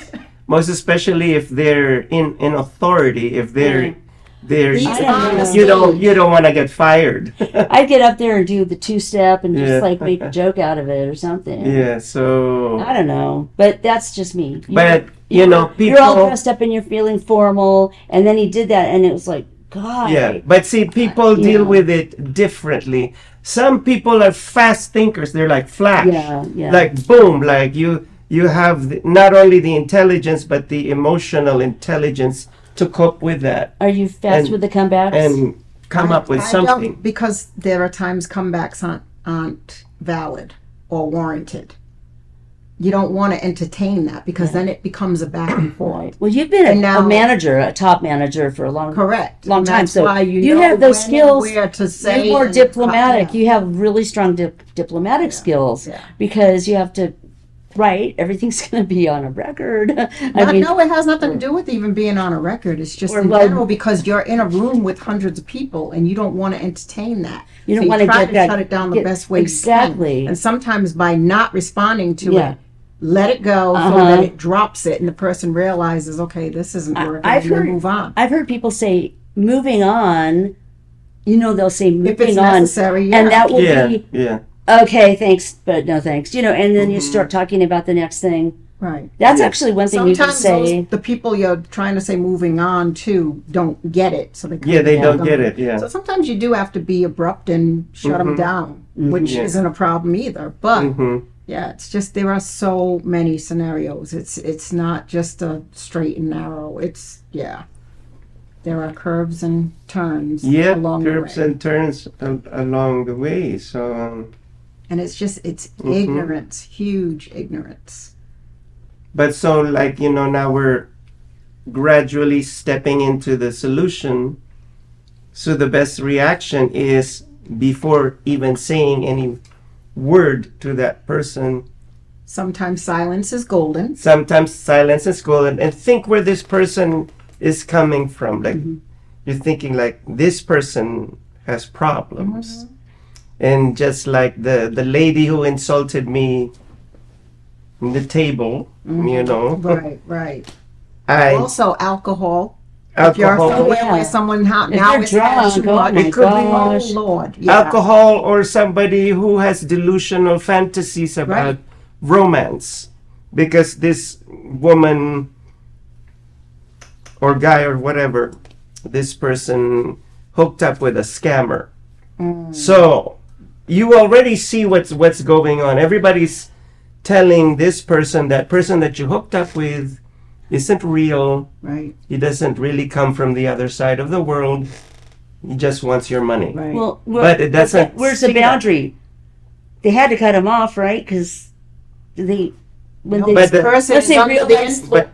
Speaker 1: most especially if they're in authority, if they're
Speaker 2: He's
Speaker 3: I don't know.
Speaker 1: you don't want to get fired.
Speaker 3: I'd get up there and do the two-step and just
Speaker 1: Yeah.
Speaker 3: like make a joke out of it or something.
Speaker 1: Yeah. So,
Speaker 3: I don't know, but that's just me.
Speaker 1: but you know,
Speaker 3: You're all
Speaker 1: people.
Speaker 3: dressed up and you're feeling formal, and then he did that, and it was like, God.
Speaker 1: Yeah, but see, people deal
Speaker 3: Yeah.
Speaker 1: with it differently. Some people are fast thinkers. They're like flash.
Speaker 3: Yeah.
Speaker 1: Like boom, like you have not only the intelligence but the emotional intelligence to cope with that
Speaker 3: Are you fast
Speaker 1: And-
Speaker 3: with the comebacks?
Speaker 1: and come up with
Speaker 2: I
Speaker 1: something.
Speaker 2: don't, because there are times comebacks aren't valid or warranted. You don't want to entertain that because then it becomes a back and forth.
Speaker 3: Right. Well, you've been
Speaker 2: And
Speaker 3: a
Speaker 2: now-
Speaker 3: manager, a top manager for a long
Speaker 2: Correct.
Speaker 3: long
Speaker 2: And
Speaker 3: time.
Speaker 2: that's
Speaker 3: So
Speaker 2: why you know
Speaker 3: have those
Speaker 2: when and
Speaker 3: skills.
Speaker 2: where to say
Speaker 3: You're more
Speaker 2: and-
Speaker 3: diplomatic.
Speaker 2: yeah.
Speaker 3: You have really strong diplomatic skills
Speaker 2: yeah.
Speaker 3: because you have to. Right, everything's going to be on a record.
Speaker 2: No, it has nothing to do with even being on a record. It's just
Speaker 3: Or,
Speaker 2: in
Speaker 3: well-
Speaker 2: general because you're in a room with hundreds of people and you don't want to entertain that.
Speaker 3: You don't
Speaker 2: So
Speaker 3: wanna
Speaker 2: try
Speaker 3: get
Speaker 2: to
Speaker 3: that-
Speaker 2: shut it down the
Speaker 3: get-
Speaker 2: best way
Speaker 3: exactly.
Speaker 2: you can. And sometimes by not responding to
Speaker 3: Yeah.
Speaker 2: it, let it go so
Speaker 3: Uh-huh.
Speaker 2: that it drops it and the person realizes, okay, this isn't working.
Speaker 3: I've
Speaker 2: and then
Speaker 3: heard-
Speaker 2: move on.
Speaker 3: I've heard people say moving on. You know, they'll say moving
Speaker 2: If it's
Speaker 3: on,
Speaker 2: necessary,
Speaker 3: and
Speaker 2: yeah.
Speaker 3: that will
Speaker 1: Yeah,
Speaker 3: be
Speaker 1: yeah.
Speaker 3: okay. Thanks, but no thanks. You know, and then you start talking about the next thing.
Speaker 2: Right.
Speaker 3: That's actually one thing you can
Speaker 2: Sometimes
Speaker 3: say.
Speaker 2: the people you're trying to say moving on to don't get it. So they
Speaker 1: Yeah, they
Speaker 2: kinda
Speaker 1: don't get it. Yeah.
Speaker 2: So sometimes you do have to be abrupt and shut them down, which
Speaker 1: Yeah.
Speaker 2: isn't a problem either. But
Speaker 1: Mm-hmm.
Speaker 2: yeah, it's just there are so many scenarios. It's not just a straight and narrow. It's there are curves and turns
Speaker 1: Yeah,
Speaker 2: along
Speaker 1: curves
Speaker 2: the way.
Speaker 1: and turns along the way. So,
Speaker 2: And it's just it's
Speaker 1: Mm-hmm.
Speaker 2: ignorance, huge ignorance.
Speaker 1: but so like now we're gradually stepping into the solution. So the best reaction is before even saying any word to that person.
Speaker 2: Sometimes silence is golden.
Speaker 1: Sometimes silence is golden, and think where this person is coming from. Like you're thinking like this person has problems. And just like the lady who insulted me in the table,
Speaker 2: Right, right.
Speaker 1: I
Speaker 2: Also, alcohol. If you're
Speaker 1: alcohol,
Speaker 2: somewhere
Speaker 3: yeah.
Speaker 2: where someone now
Speaker 3: they're
Speaker 2: is had
Speaker 3: drunk,
Speaker 2: too
Speaker 3: oh
Speaker 2: much,
Speaker 3: my
Speaker 2: it could be, oh
Speaker 3: gosh.
Speaker 2: Lord, yeah.
Speaker 1: alcohol, or somebody who has delusional fantasies about
Speaker 2: Right.
Speaker 1: romance, because this woman or guy or whatever, this person hooked up with a scammer. So you already see what's going on. Everybody's telling this person that you hooked up with isn't real.
Speaker 2: Right,
Speaker 1: He doesn't really come from the other side of the world. He just wants your money.
Speaker 2: right.
Speaker 3: Well,
Speaker 1: But it doesn't
Speaker 3: Where's the
Speaker 1: see that.
Speaker 3: boundary? They had to cut him off, right? Because when
Speaker 2: No,
Speaker 3: they
Speaker 1: But
Speaker 2: this
Speaker 1: the-
Speaker 2: person
Speaker 3: once
Speaker 2: is
Speaker 3: they
Speaker 2: under the
Speaker 3: realized-
Speaker 2: influence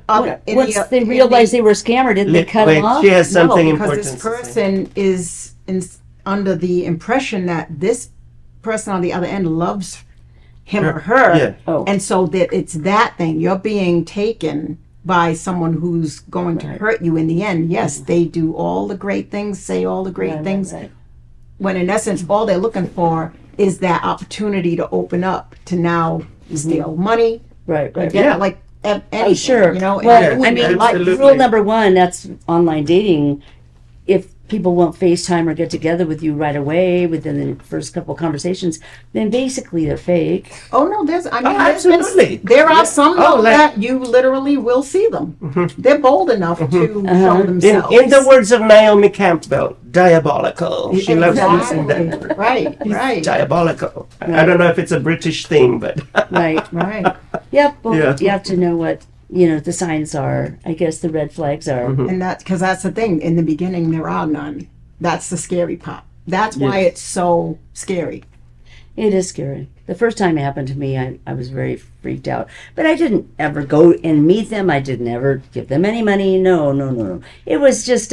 Speaker 3: once they realized they were a scammer, didn't they cut him off?
Speaker 1: She has something
Speaker 2: because
Speaker 1: important
Speaker 2: this
Speaker 1: to say.
Speaker 2: person is under the impression that this person on the other end loves him or her,
Speaker 1: Yeah.
Speaker 3: Oh.
Speaker 2: and so that it's that thing. You're being taken by someone who's going to hurt you in the end. Yes, they do all the great things, say all the great
Speaker 3: Right,
Speaker 2: things,
Speaker 3: right.
Speaker 2: when in essence all they're looking for is that opportunity to open up to now steal money.
Speaker 3: Right, right.
Speaker 2: Yeah, like anything,
Speaker 3: Oh, sure.
Speaker 2: You know,
Speaker 3: Well,
Speaker 2: and
Speaker 1: Yeah,
Speaker 3: I mean,
Speaker 2: ruin life.
Speaker 1: absolutely.
Speaker 3: rule number one, that's online dating. If people won't FaceTime or get together with you right away within the first couple conversations, then basically they're fake.
Speaker 2: Oh no, there's. I mean,
Speaker 1: Oh,
Speaker 2: there's been-
Speaker 1: absolutely.
Speaker 2: there are
Speaker 1: Yeah.
Speaker 2: some
Speaker 1: Oh,
Speaker 2: though,
Speaker 1: like-
Speaker 2: that you literally will see them. They're bold enough to show themselves.
Speaker 1: In the words of Naomi Campbell, diabolical. She loves using
Speaker 2: Exactly.
Speaker 1: that.
Speaker 2: Right, right,
Speaker 1: Diabolical. I don't know if it's a British thing, but
Speaker 3: Right.
Speaker 2: right.
Speaker 3: Yep. Well,
Speaker 1: Yeah.
Speaker 3: you have to know what the signs are. I guess the red flags are.
Speaker 2: And that's because that's the thing. In the beginning, there are none. That's the scary part. That's why
Speaker 1: Yes.
Speaker 2: it's so scary.
Speaker 3: It is scary. The first time it happened to me, I was very freaked out. But I didn't ever go and meet them. I didn't ever give them any money. No. It was just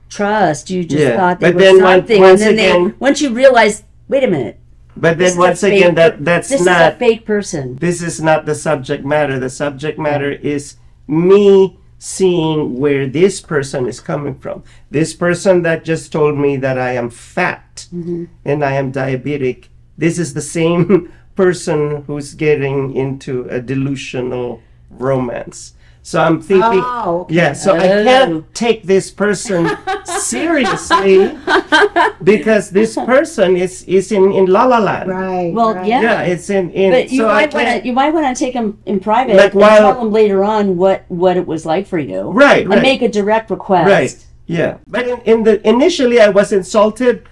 Speaker 3: trust. You just
Speaker 1: Yeah,
Speaker 3: thought they
Speaker 1: but
Speaker 3: were
Speaker 1: then
Speaker 3: something.
Speaker 1: once
Speaker 3: And then
Speaker 1: again-
Speaker 3: once you realize, wait a minute.
Speaker 1: But
Speaker 3: This
Speaker 1: then once
Speaker 3: is a
Speaker 1: again,
Speaker 3: fake
Speaker 1: that's
Speaker 3: this
Speaker 1: not.
Speaker 3: is a fake person.
Speaker 1: This is not the subject matter. The subject matter is me seeing where this person is coming from. This person that just told me that I am fat and I am diabetic. This is the same person who's getting into a delusional romance. So I'm thinking,
Speaker 2: Oh, okay.
Speaker 1: yeah, so I can't take this person seriously because this person is in La La Land.
Speaker 2: Right.
Speaker 3: Well,
Speaker 2: right.
Speaker 3: yeah.
Speaker 1: Yeah, it's in
Speaker 3: But you
Speaker 1: so I
Speaker 3: might want
Speaker 1: can't.
Speaker 3: to take them in private
Speaker 1: Like
Speaker 3: and
Speaker 1: while-
Speaker 3: tell them later on what it was like for you.
Speaker 1: Right,
Speaker 3: And
Speaker 1: right.
Speaker 3: make a direct request.
Speaker 1: Right. Yeah. But initially I was insulted,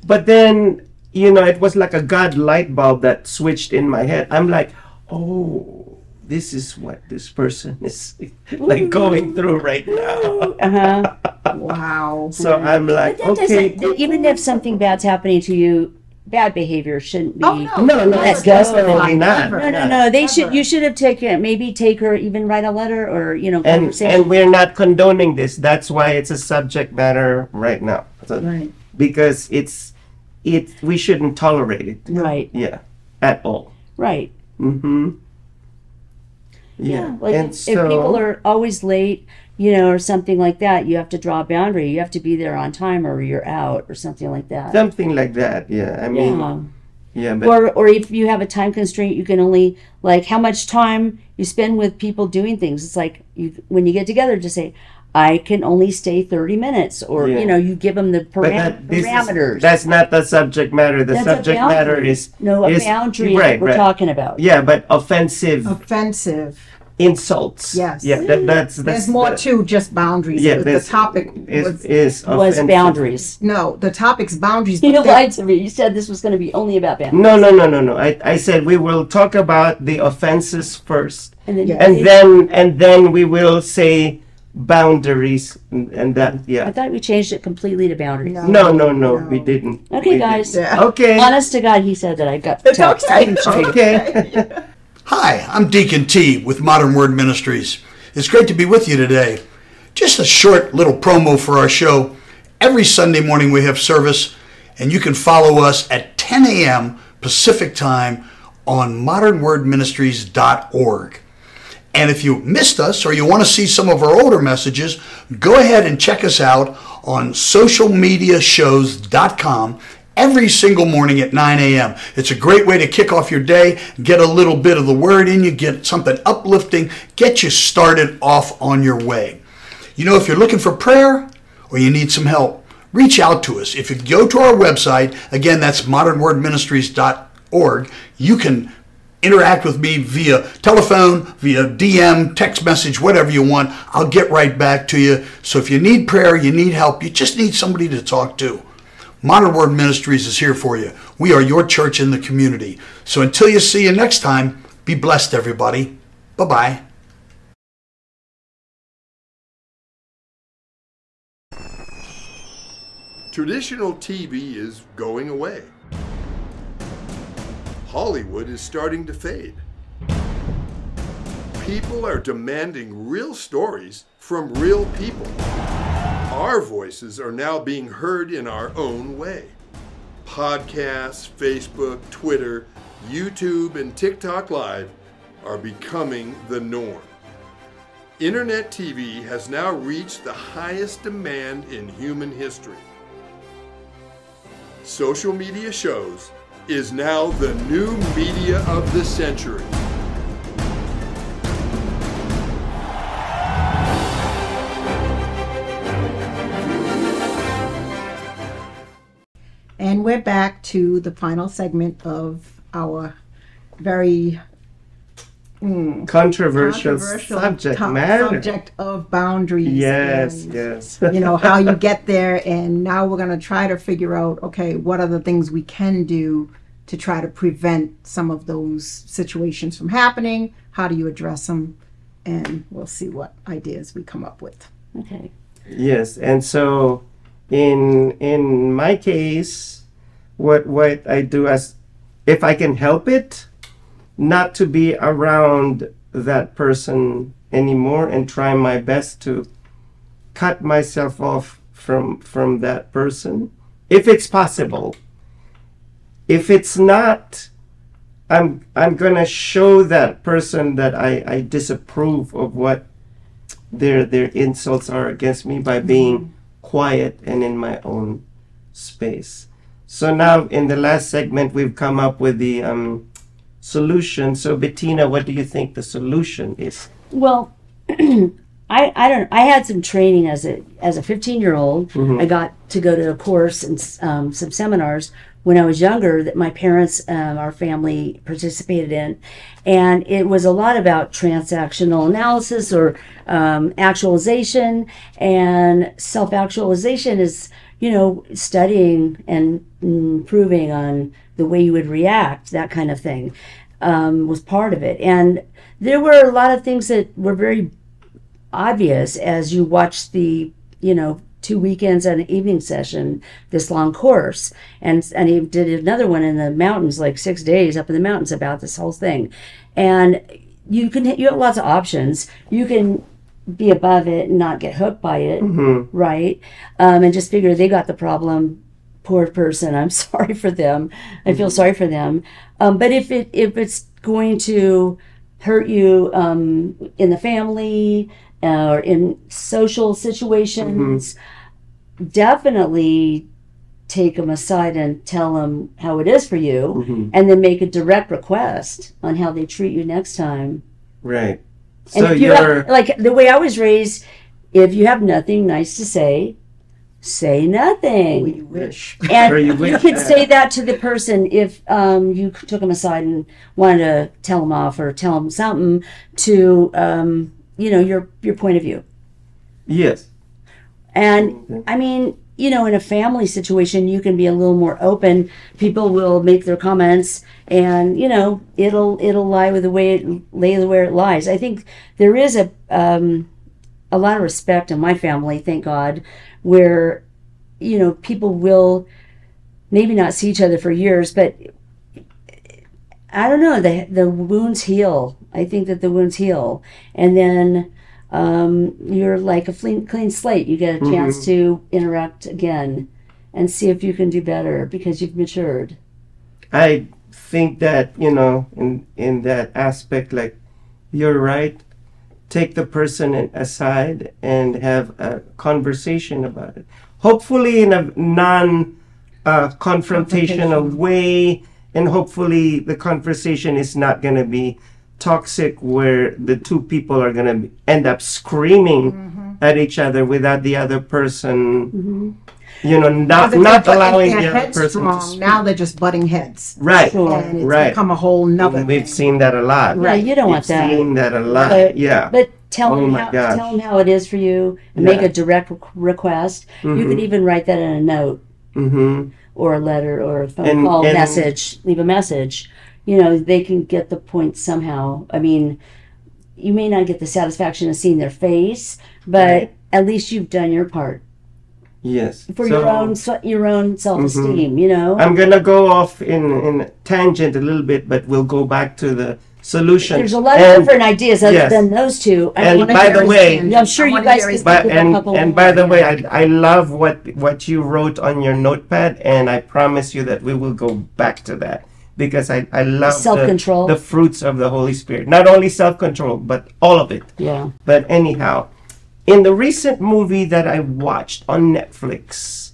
Speaker 1: but then it was like a God light bulb that switched in my head. I'm like, oh, this is what this person is like going through right now.
Speaker 2: Wow.
Speaker 1: So I'm like,
Speaker 3: But that
Speaker 1: okay.
Speaker 3: doesn't, even if something bad's happening to you, bad behavior shouldn't be.
Speaker 2: Oh, no.
Speaker 1: No,
Speaker 3: Let's
Speaker 1: it's
Speaker 3: go.
Speaker 1: definitely not.
Speaker 3: No. They should.
Speaker 2: Never.
Speaker 3: You should have take her, even write a letter or
Speaker 1: And
Speaker 3: conversation.
Speaker 1: we're not condoning this. That's why it's a subject matter right now. So-
Speaker 2: Right.
Speaker 1: Because we shouldn't tolerate it.
Speaker 3: Right.
Speaker 1: Yeah. At all.
Speaker 3: Right.
Speaker 1: Mm-hmm. Yeah.
Speaker 3: Like
Speaker 1: and
Speaker 3: if people are always late, or something like that, you have to draw a boundary. You have to be there on time, or you're out, or something like that.
Speaker 1: something like that. Yeah. I mean,
Speaker 3: Yeah.
Speaker 1: yeah, but
Speaker 3: Or if you have a time constraint, you can only how much time you spend with people doing things. It's like when you get together, just say, I can only stay 30 minutes, or
Speaker 1: Yeah.
Speaker 3: you give them the parameters.
Speaker 1: That's not the subject matter. The
Speaker 3: That's a
Speaker 1: subject matter
Speaker 3: boundary.
Speaker 1: is
Speaker 3: a
Speaker 1: is-
Speaker 3: boundary
Speaker 1: right,
Speaker 3: that we're
Speaker 1: right.
Speaker 3: talking about.
Speaker 1: Yeah, but offensive
Speaker 2: Offensive.
Speaker 1: insults.
Speaker 2: Yes.
Speaker 1: Yeah, that's
Speaker 2: There's more to just boundaries.
Speaker 1: Yeah,
Speaker 2: the
Speaker 1: there's-
Speaker 2: topic
Speaker 1: is
Speaker 3: Was
Speaker 1: offensive.
Speaker 3: boundaries.
Speaker 2: no, the topic's boundaries.
Speaker 3: You
Speaker 2: but there-
Speaker 3: lied to me. You said this was going to be only about boundaries.
Speaker 1: No. I said we will talk about the offenses first,
Speaker 3: And then,
Speaker 2: Yeah.
Speaker 1: and then we will say boundaries, and that.
Speaker 3: I
Speaker 1: Yeah.
Speaker 3: thought we changed it completely to boundaries.
Speaker 1: No, we didn't.
Speaker 3: Okay,
Speaker 1: We
Speaker 3: guys.
Speaker 1: didn't.
Speaker 2: Yeah.
Speaker 1: Okay.
Speaker 3: Honest to God, he said that I got
Speaker 2: It's
Speaker 3: text.
Speaker 2: okay.
Speaker 1: Okay.
Speaker 6: Hi, I'm Deacon T with Modern Word Ministries. It's great to be with you today. Just a short little promo for our show. Every Sunday morning we have service, and you can follow us at 10 a.m. Pacific Time on modernwordministries.org. And if you missed us or you want to see some of our older messages, go ahead and check us out on socialmediashows.com every single morning at 9 a.m. It's a great way to kick off your day, get a little bit of the word in you, get something uplifting, get you started off on your way. If you're looking for prayer or you need some help, reach out to us. If you go to our website, again, that's modernwordministries.org, you can interact with me via telephone, via DM, text message, whatever you want. I'll get right back to you. So if you need prayer, you need help, you just need somebody to talk to, Modern Word Ministries is here for you. We are your church in the community. So until you see you next time, be blessed, everybody. Bye-bye.
Speaker 7: Traditional TV is going away. Hollywood is starting to fade. People are demanding real stories from real people. Our voices are now being heard in our own way. Podcasts, Facebook, Twitter, YouTube, and TikTok Live are becoming the norm. Internet TV has now reached the highest demand in human history. Social media shows is now the new media of the century.
Speaker 2: And we're back to the final segment of our very
Speaker 1: Controversial subject matter.
Speaker 2: subject of boundaries.
Speaker 1: Yes,
Speaker 2: and,
Speaker 1: yes.
Speaker 2: how you get there. And now we're going to try to figure out, okay, what are the things we can do to try to prevent some of those situations from happening? How do you address them? And we'll see what ideas we come up with.
Speaker 3: Okay.
Speaker 1: Yes, and so in my case, what I do as, if I can help it, not to be around that person anymore, and try my best to cut myself off from that person, if it's possible. If it's not, I'm gonna show that person that I disapprove of what their insults are against me by being quiet and in my own space. So now in the last segment, we've come up with the solution. So Bettina, what do you think the solution is?
Speaker 3: Well, I had some training as a 15-year-old. I got to go to a course and some seminars when I was younger that my parents, our family participated in. And it was a lot about transactional analysis or actualization. And self-actualization is, studying and improving on the way you would react, that kind of thing, was part of it. And there were a lot of things that were very obvious as you watched the, 2 weekends and an evening session, this long course. And he did another one in the mountains, like 6 days up in the mountains about this whole thing. And you have lots of options. You can be above it and not get hooked by it, right? And just figure they got the problem. Poor person, I'm sorry for them. I feel sorry for them. But if it's going to hurt you in the family or in social situations, definitely take them aside and tell them how it is for you, and then make a direct request on how they treat you next time.
Speaker 1: Right.
Speaker 3: And
Speaker 1: So
Speaker 3: if you have, like the way I was raised, if you have nothing nice to say nothing.
Speaker 2: You wish.
Speaker 3: And
Speaker 1: Or
Speaker 3: you
Speaker 1: wish
Speaker 3: could
Speaker 1: that.
Speaker 3: say that to the person if you took them aside and wanted to tell them off or tell them something to, your point of view.
Speaker 1: Yes.
Speaker 3: And I mean, in a family situation, you can be a little more open. People will make their comments, and it'll lie with the way it lies. I think there is a lot of respect in my family, thank God, where people will maybe not see each other for years, but I don't know, the wounds heal. I think that the wounds heal, and then you're like a clean slate. You get a chance to interact again and see if you can do better because you've matured.
Speaker 1: I think that, in that aspect, like, you're right. Take the person aside and have a conversation about it. Hopefully in a non-confrontational way, and hopefully the conversation is not going to be toxic where the two people are going to end up screaming at each other without the other person, not allowing the other person to speak.
Speaker 2: Now they're just butting heads.
Speaker 1: Right,
Speaker 2: And it's
Speaker 1: right.
Speaker 2: become a whole nother
Speaker 1: And we've
Speaker 2: thing.
Speaker 1: seen that a lot.
Speaker 3: Right, you don't want
Speaker 1: We've
Speaker 3: that.
Speaker 1: seen that a lot,
Speaker 3: But,
Speaker 1: yeah.
Speaker 3: But tell
Speaker 1: Oh
Speaker 3: them
Speaker 1: my gosh.
Speaker 3: how it is for you, and make
Speaker 1: Yeah.
Speaker 3: a direct request. You could even write that in a note or a letter or a phone call message. Leave a message. They can get the point somehow. I mean, you may not get the satisfaction of seeing their face, but at least you've done your part
Speaker 1: Yes.
Speaker 3: for
Speaker 1: So,
Speaker 3: your own self-esteem.
Speaker 1: I'm gonna go off in tangent a little bit, but we'll go back to the solution.
Speaker 3: There's a lot of different ideas other than those two.
Speaker 1: And by the way,
Speaker 3: I'm sure you guys can think of a couple
Speaker 1: and
Speaker 3: more.
Speaker 1: by the way, I love what you wrote on your notepad, and I promise you that we will go back to that because I love
Speaker 3: Self-control.
Speaker 1: the fruits of the Holy Spirit. Not only self-control, but all of it.
Speaker 3: Yeah.
Speaker 1: But anyhow, in the recent movie that I watched on Netflix,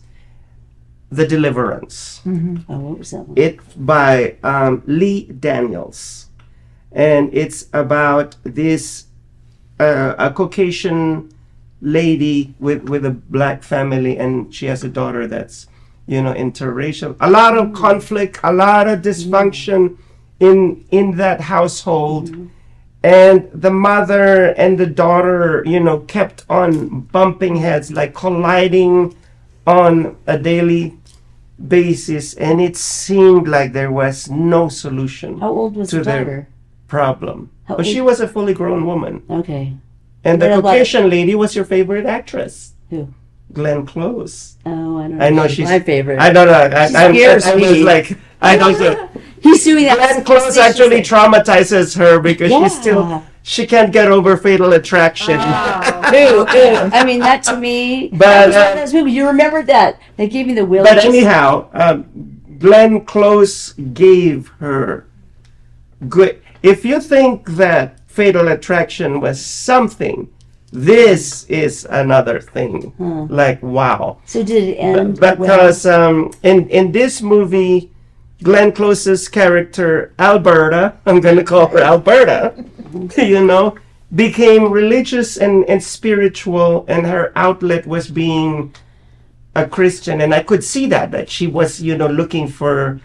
Speaker 1: The Deliverance,
Speaker 3: Oh, what was that one?
Speaker 1: it's by Lee Daniels, and it's about this a Caucasian lady with a black family, and she has a daughter that's interracial. A lot of conflict, a lot of dysfunction in that household. And the mother and the daughter, kept on bumping heads, like colliding on a daily basis. And it seemed like there was no solution
Speaker 3: How old was
Speaker 1: to
Speaker 3: the
Speaker 1: their
Speaker 3: daughter?
Speaker 1: problem.
Speaker 3: How
Speaker 1: But
Speaker 3: old-
Speaker 1: she was a fully grown woman.
Speaker 3: Okay.
Speaker 1: And the
Speaker 3: There are a lot-
Speaker 1: Caucasian lady was your favorite actress.
Speaker 3: Who?
Speaker 1: Glenn Close.
Speaker 3: Oh, I don't know.
Speaker 1: I know she's
Speaker 3: my favorite.
Speaker 1: I don't know.
Speaker 3: scares
Speaker 1: I was
Speaker 3: me.
Speaker 1: like, I don't know.
Speaker 3: He's doing that.
Speaker 1: Glenn Close actually traumatizes her because she can't get over Fatal Attraction.
Speaker 3: Ooh. I mean, that to me.
Speaker 1: But,
Speaker 3: that was one of those movies. You remember that? They gave me the will.
Speaker 1: But anyhow, Glenn Close gave her good. If you think that Fatal Attraction was something, this is another thing. Like, wow.
Speaker 3: So did it end?
Speaker 1: Because in this movie, Glenn Close's character, Alberta, I'm going to call her Alberta, you know, became religious and spiritual, and her outlet was being a Christian. And I could see that she was, you know, looking for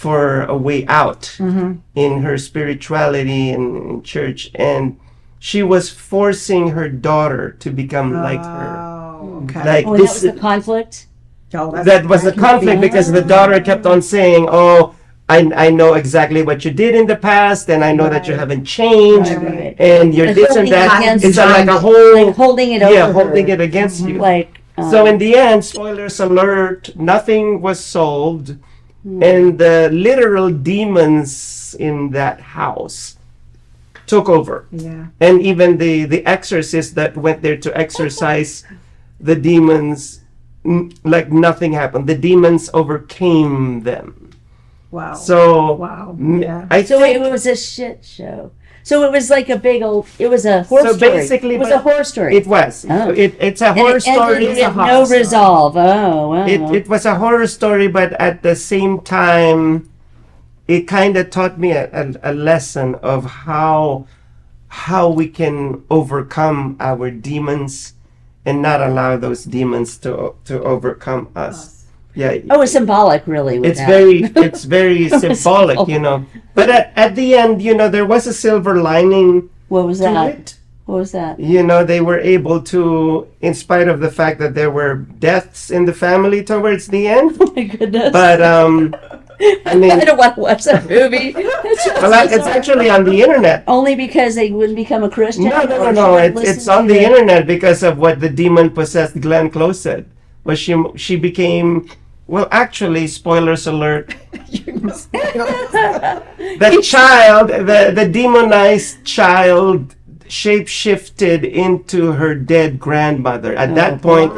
Speaker 1: a way out in her spirituality and church. And she was forcing her daughter to become like her.
Speaker 2: Okay.
Speaker 1: Like
Speaker 3: that was the conflict?
Speaker 1: That was the conflict because the daughter kept on saying, "Oh, I know exactly what you did in the past, and I know that you haven't changed, and you're this and that." It's like a whole
Speaker 3: like holding it over.
Speaker 1: Yeah, holding it against you.
Speaker 3: Like
Speaker 1: so in the end, spoilers alert, nothing was solved, and the literal demons in that house took over.
Speaker 2: Yeah.
Speaker 1: And even the exorcist that went there to exorcise the demons, like nothing happened. The demons overcame them.
Speaker 2: Wow.
Speaker 1: So
Speaker 2: Yeah.
Speaker 1: I
Speaker 3: So
Speaker 1: think
Speaker 3: it was a shit show. So it was like a big old. It was a horror
Speaker 1: So
Speaker 3: story.
Speaker 1: basically,
Speaker 3: It was a horror story.
Speaker 1: it was.
Speaker 3: Oh.
Speaker 1: It's a
Speaker 3: And
Speaker 1: horror
Speaker 3: it ended
Speaker 1: story.
Speaker 3: with no resolve. Oh wow.
Speaker 1: It was a horror story, but at the same time, it kind of taught me a lesson of how we can overcome our demons and not allow those demons to overcome us. Yeah.
Speaker 3: Oh, it's symbolic, really. With
Speaker 1: It's very symbolic, you know. But at the end, you know, there was a silver lining
Speaker 3: What was
Speaker 1: to
Speaker 3: that?
Speaker 1: it.
Speaker 3: What was that?
Speaker 1: You know, they were able to, in spite of the fact that there were deaths in the family towards the end.
Speaker 3: Oh my goodness.
Speaker 1: But I mean,
Speaker 3: I don't want to watch that movie.
Speaker 1: it's actually on the internet.
Speaker 3: Only because they wouldn't become a Christian?
Speaker 1: No. It's on the internet because of what the demon possessed Glenn Close said. Well, she became. Well, actually, spoilers alert. The child, the demonized child, shape-shifted into her dead grandmother. At that point,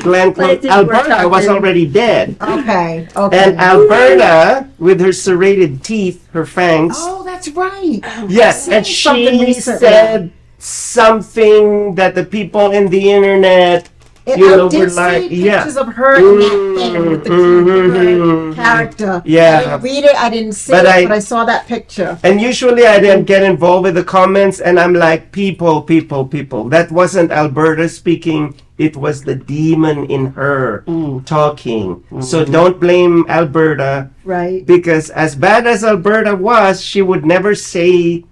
Speaker 1: Glenn Close, Alberta was already dead.
Speaker 2: Okay.
Speaker 1: And Alberta, with her serrated teeth, her fangs.
Speaker 2: Oh, that's right.
Speaker 1: Yes, and
Speaker 2: something
Speaker 1: she
Speaker 2: recently.
Speaker 1: said something that the people in the internet,
Speaker 2: I
Speaker 1: were
Speaker 2: did
Speaker 1: like,
Speaker 2: see pictures of her in that thing with the character.
Speaker 1: Yeah.
Speaker 2: I didn't read it, I didn't see
Speaker 1: But
Speaker 2: it, but I saw that picture.
Speaker 1: And usually I didn't get involved with the comments, and I'm like, people. That wasn't Alberta speaking. It was the demon in her talking. So don't blame Alberta.
Speaker 2: Right.
Speaker 1: Because as bad as Alberta was, she would never say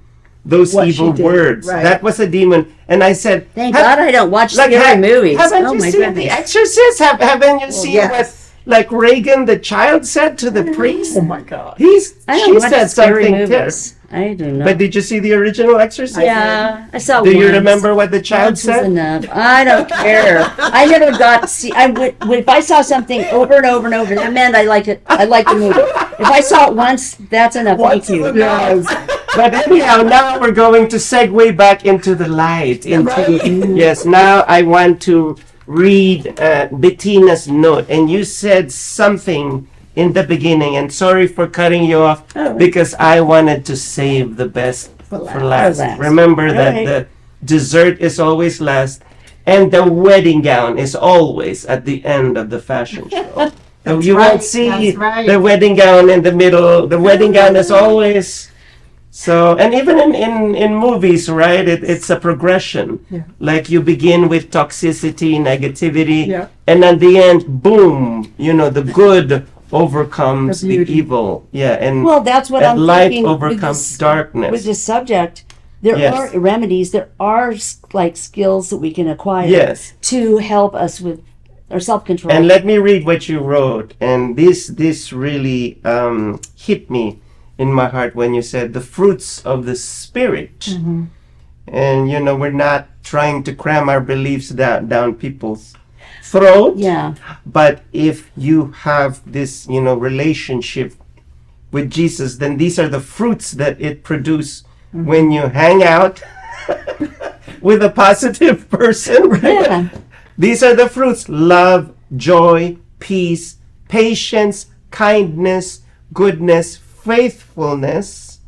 Speaker 1: those
Speaker 2: What
Speaker 1: evil
Speaker 2: she did,
Speaker 1: words.
Speaker 2: right.
Speaker 1: That was a demon. And I said,
Speaker 3: Thank God I don't watch scary movies.
Speaker 1: Haven't
Speaker 3: Oh
Speaker 1: you
Speaker 3: my
Speaker 1: seen
Speaker 3: goodness.
Speaker 1: The Exorcist? Haven't you seen
Speaker 2: yes.
Speaker 1: what, like Reagan the child said to the priest?
Speaker 2: Oh my God.
Speaker 3: I don't
Speaker 1: She
Speaker 3: watch
Speaker 1: said
Speaker 3: scary
Speaker 1: something
Speaker 3: movies.
Speaker 1: terrible.
Speaker 3: I do not.
Speaker 1: But did you see the original Exorcist?
Speaker 3: Yeah, I saw.
Speaker 1: Do you
Speaker 3: once.
Speaker 1: remember what the child
Speaker 3: Once is
Speaker 1: said?
Speaker 3: enough. I don't care. I never got to see. I would if I saw something over and over and over. That meant I liked it. I liked the movie. If I saw it once, that's enough. Thank you.
Speaker 1: Yes. But anyhow, now we're going to segue back into the light. Yes, now I want to read Bettina's note. And you said something in the beginning, and sorry for cutting you off because I wanted to save the best for last. Remember that the dessert is always last, and the wedding gown is always at the end of the fashion show. So you won't see the wedding gown in the middle. The wedding gown is always so, and even in movies, right? It's a progression.
Speaker 2: Yeah.
Speaker 1: Like you begin with toxicity, negativity,
Speaker 2: Yeah.
Speaker 1: and at the end, boom! You know, the good overcomes
Speaker 2: The
Speaker 1: the
Speaker 2: beauty.
Speaker 1: evil. Yeah, and
Speaker 3: Well, that's what I'm
Speaker 1: light
Speaker 3: thinking.
Speaker 1: overcomes darkness.
Speaker 3: With this subject, there
Speaker 1: Yes.
Speaker 3: are remedies. There are like skills that we can acquire
Speaker 1: Yes.
Speaker 3: to help us with our self-control.
Speaker 1: And let me read what you wrote. And this really hit me in my heart when you said the fruits of the Spirit. And, we're not trying to cram our beliefs down people's throat.
Speaker 3: Yeah.
Speaker 1: But if you have this, relationship with Jesus, then these are the fruits that it produces when you hang out with a positive person. Right?
Speaker 3: Yeah.
Speaker 1: These are the fruits: love, joy, peace, patience, kindness, goodness, faithfulness,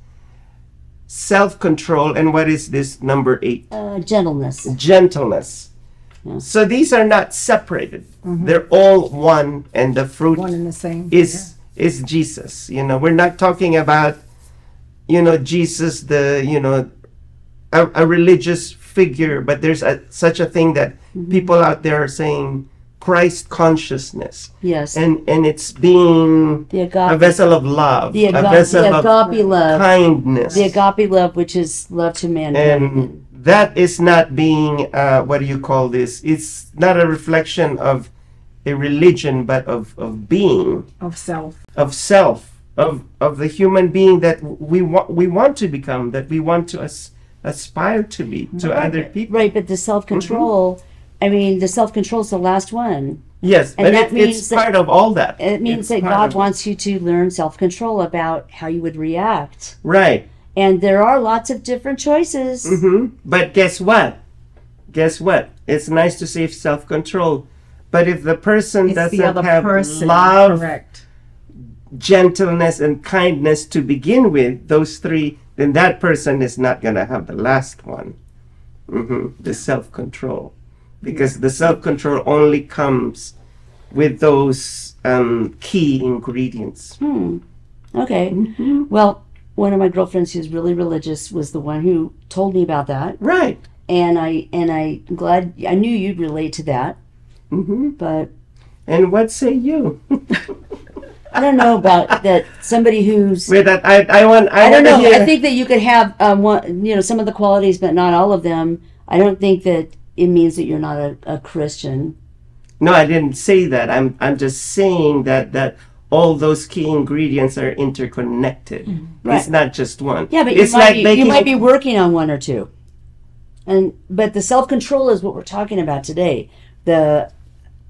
Speaker 1: self-control, and what is this number 8?
Speaker 3: Gentleness.
Speaker 1: Gentleness.
Speaker 3: Yeah.
Speaker 1: So these are not separated. They're all one, and the fruit
Speaker 2: One and the same.
Speaker 1: is Jesus. We're not talking about, Jesus, a religious figure, but there's such a thing that people out there are saying Christ consciousness.
Speaker 3: Yes.
Speaker 1: And it's being
Speaker 3: The agape.
Speaker 1: a vessel of love,
Speaker 3: The
Speaker 1: a
Speaker 3: agape,
Speaker 1: vessel
Speaker 3: the
Speaker 1: of
Speaker 3: agape love.
Speaker 1: kindness.
Speaker 3: The agape love, which is love to mankind.
Speaker 1: And that is not being, what do you call this? It's not a reflection of a religion, but of being,
Speaker 2: Of self.
Speaker 1: of the human being that we want to become, that we want to aspire to be to other people.
Speaker 3: Right, but the self-control, I mean, the self-control is the last one.
Speaker 1: Yes,
Speaker 3: And
Speaker 1: but
Speaker 3: that means
Speaker 1: it's
Speaker 3: that-
Speaker 1: part of all that.
Speaker 3: It means
Speaker 1: It's
Speaker 3: that
Speaker 1: part
Speaker 3: God
Speaker 1: of-
Speaker 3: wants you to learn self-control about how you would react.
Speaker 1: Right.
Speaker 3: And there are lots of different choices.
Speaker 1: But guess what? It's nice to say self-control, but if the person
Speaker 2: It's the
Speaker 1: doesn't
Speaker 2: other
Speaker 1: have
Speaker 2: person.
Speaker 1: love,
Speaker 2: Correct.
Speaker 1: gentleness, and kindness to begin with, those 3, then that person is not going to have the last one, the self-control. Because the self-control only comes with those key ingredients.
Speaker 3: Okay. Well, one of my girlfriends who's really religious was the one who told me about that.
Speaker 1: Right.
Speaker 3: And I'm glad, I knew you'd relate to that. But
Speaker 1: And what say you?
Speaker 3: I don't know about that. Somebody who's
Speaker 1: Wait, I don't
Speaker 3: know.
Speaker 1: Hear.
Speaker 3: I think that you could have some of the qualities, but not all of them. I don't think that it means that you're not a Christian.
Speaker 1: No, I didn't say that. I'm just saying that all those key ingredients are interconnected.
Speaker 3: Right.
Speaker 1: It's not just one.
Speaker 3: Yeah, but
Speaker 1: it's
Speaker 3: you might be working on one or two. But the self-control is what we're talking about today. The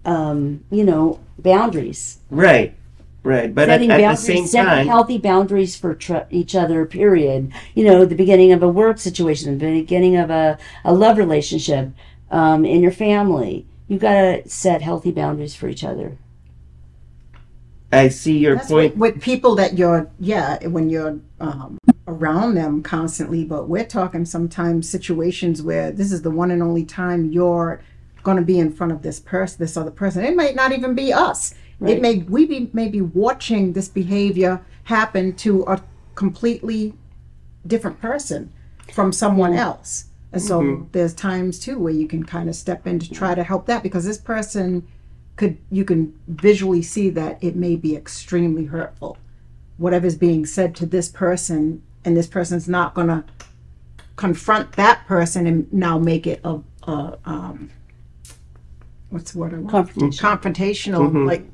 Speaker 3: boundaries.
Speaker 1: Right. But at the same
Speaker 3: setting
Speaker 1: time,
Speaker 3: healthy boundaries for each other, period. The beginning of a work situation, the beginning of a love relationship, in your family. You got to set healthy boundaries for each other.
Speaker 1: I see your
Speaker 2: That's
Speaker 1: point.
Speaker 2: with people that when you're around them constantly, but we're talking sometimes situations where this is the one and only time you're going to be in front of this other person. It might not even be us.
Speaker 3: Right.
Speaker 2: We may be watching this behavior happen to a completely different person from someone else. And so there's times too where you can kind of step in to try to help that, because this person you can visually see that it may be extremely hurtful. Whatever's being said to this person, and this person's not going to confront that person and now make it what's the word I want? Confrontational, like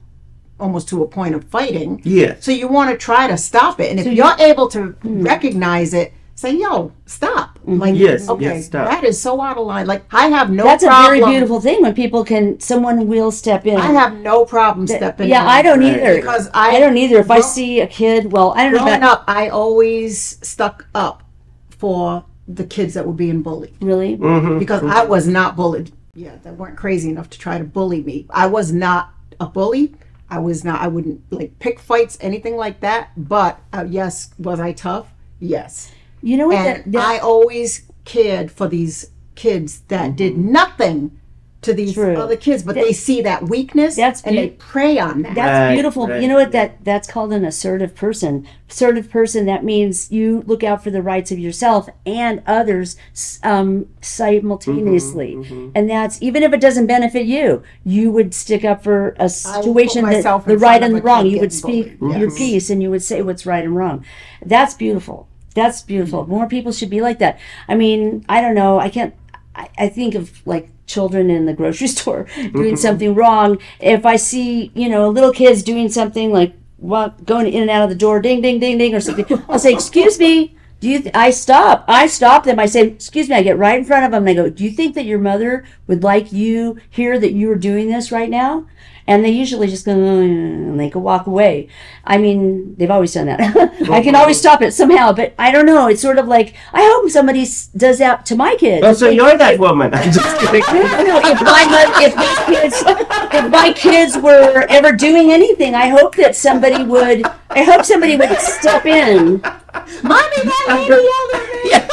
Speaker 2: almost to a point of fighting.
Speaker 1: Yeah.
Speaker 2: So you want to try to stop it. And if you're able to recognize it, say, yo, stop. Like,
Speaker 1: Yes,
Speaker 2: okay,
Speaker 1: yes, stop.
Speaker 2: that is so out of line. Like, I have no
Speaker 3: That's
Speaker 2: problem.
Speaker 3: a very beautiful thing when someone will step in.
Speaker 2: I have no problem stepping
Speaker 3: Yeah,
Speaker 2: in.
Speaker 3: I don't either.
Speaker 2: Because
Speaker 3: I don't either. If I see a kid, well, I don't know
Speaker 2: growing
Speaker 3: about
Speaker 2: up, I always stuck up for the kids that were being bullied.
Speaker 3: really.
Speaker 2: Because I was not bullied. Yeah, they weren't crazy enough to try to bully me. I was not a bully. I wouldn't like pick fights, anything like that. But yes, was I tough? Yes.
Speaker 3: You know what?
Speaker 2: And I always cared for these kids that did nothing to these
Speaker 3: True.
Speaker 2: other kids, but they see that weakness
Speaker 3: That's
Speaker 2: and they prey on that.
Speaker 3: That's
Speaker 1: Right,
Speaker 3: beautiful.
Speaker 1: right,
Speaker 3: You know what? That's called an assertive person. Assertive person. That means you look out for the rights of yourself and others simultaneously. And that's even if it doesn't benefit you, you would stick up for a situation that
Speaker 2: myself
Speaker 3: the
Speaker 2: in
Speaker 3: right
Speaker 2: front of
Speaker 3: and
Speaker 2: a
Speaker 3: the wrong.
Speaker 2: kid
Speaker 3: You would
Speaker 2: getting
Speaker 3: speak
Speaker 2: bullied.
Speaker 3: your
Speaker 2: Yes.
Speaker 3: piece and you would say what's right and wrong. That's beautiful. That's beautiful. More people should be like that. I mean, I don't know. I think of like children in the grocery store doing something wrong. If I see, little kids doing something like going in and out of the door, ding, ding, ding, ding, or something, I'll say, excuse me, I stop them. I say, excuse me, I get right in front of them and I go, do you think that your mother would like you hear that you are doing this right now? And they usually just go, and they can walk away. I mean, they've always done that. I can always stop it somehow, but I don't know. It's sort of like, I hope somebody does that to my kids.
Speaker 1: Oh, so you're that woman. I'm just kidding.
Speaker 3: If my kids were ever doing anything, I hope somebody would step in.
Speaker 2: Mommy, that lady yelled at me.
Speaker 3: Yeah.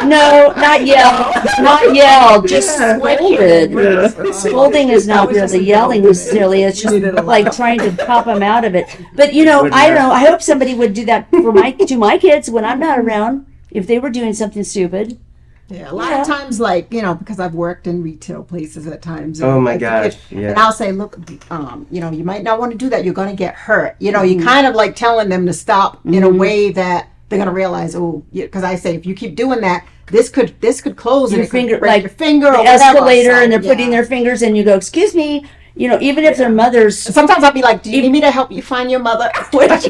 Speaker 3: No, not yell. Not yell. Just scolded. Scolding is not really yelling necessarily. It's just like trying to pop them out of it. But I don't know. I hope somebody would do that to my kids when I'm not around. If they were doing something stupid.
Speaker 2: Yeah, a lot of times, because I've worked in retail places at times.
Speaker 1: Oh my gosh!
Speaker 2: And I'll say, look, you might not want to do that. You're going to get hurt. You kind of like telling them to stop in a way that they're going to realize. Oh, because I say if you keep doing that, this could close
Speaker 3: your
Speaker 2: and
Speaker 3: finger,
Speaker 2: break your finger or
Speaker 3: the
Speaker 2: whatever.
Speaker 3: escalator, and they're putting their fingers, and you go, excuse me. Even if their mothers.
Speaker 2: Sometimes I'll be like, do you need me to help you find your mother?
Speaker 3: That's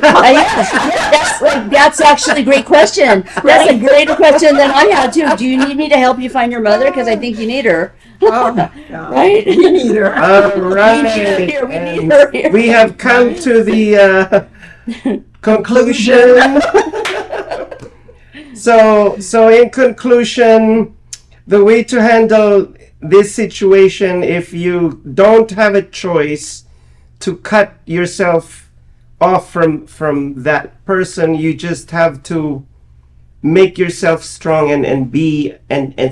Speaker 3: actually a great question. That's a greater question than I had too. Do you need me to help you find your mother? Because I think you need her.
Speaker 2: Oh,
Speaker 3: right?
Speaker 2: You need her.
Speaker 1: All right.
Speaker 3: We need her here.
Speaker 1: We have come to the conclusion. So in conclusion, the way to handle this situation, if you don't have a choice to cut yourself off from that person, you just have to make yourself strong and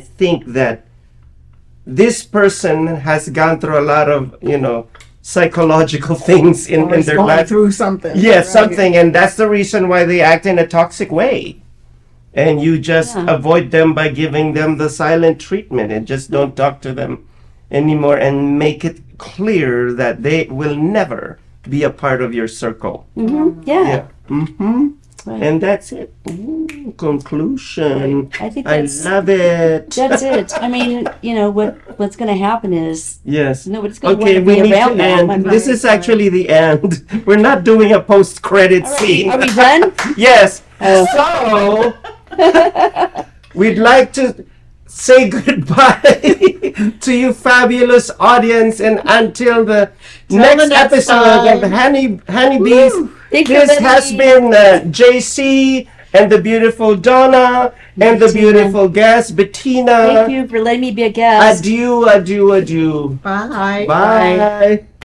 Speaker 1: think that this person has gone through a lot of psychological things in their life.
Speaker 2: Through something.
Speaker 1: Yeah, something, and that's the reason why they act in a toxic way. And you just avoid them by giving them the silent treatment and just don't talk to them anymore and make it clear that they will never be a part of your circle.
Speaker 3: Mm-hmm. Yeah.
Speaker 1: Mm-hmm.
Speaker 3: Right.
Speaker 1: And that's it. Ooh, conclusion.
Speaker 3: I think
Speaker 1: I love it.
Speaker 3: That's it. I mean, what's going to happen is nobody's going to want to
Speaker 1: we
Speaker 3: be
Speaker 1: need
Speaker 3: around
Speaker 1: to end.
Speaker 3: them.
Speaker 1: This is actually the end. We're not doing a post-credit scene.
Speaker 3: Are we done?
Speaker 1: Yes. So we'd like to say goodbye to you fabulous audience, and until the next episode of Honeybees. This has been JC and the beautiful Donna and the beautiful guest Bettina.
Speaker 3: Thank you for letting me be a guest.
Speaker 1: Adieu, adieu, adieu.
Speaker 2: Bye.
Speaker 1: Bye.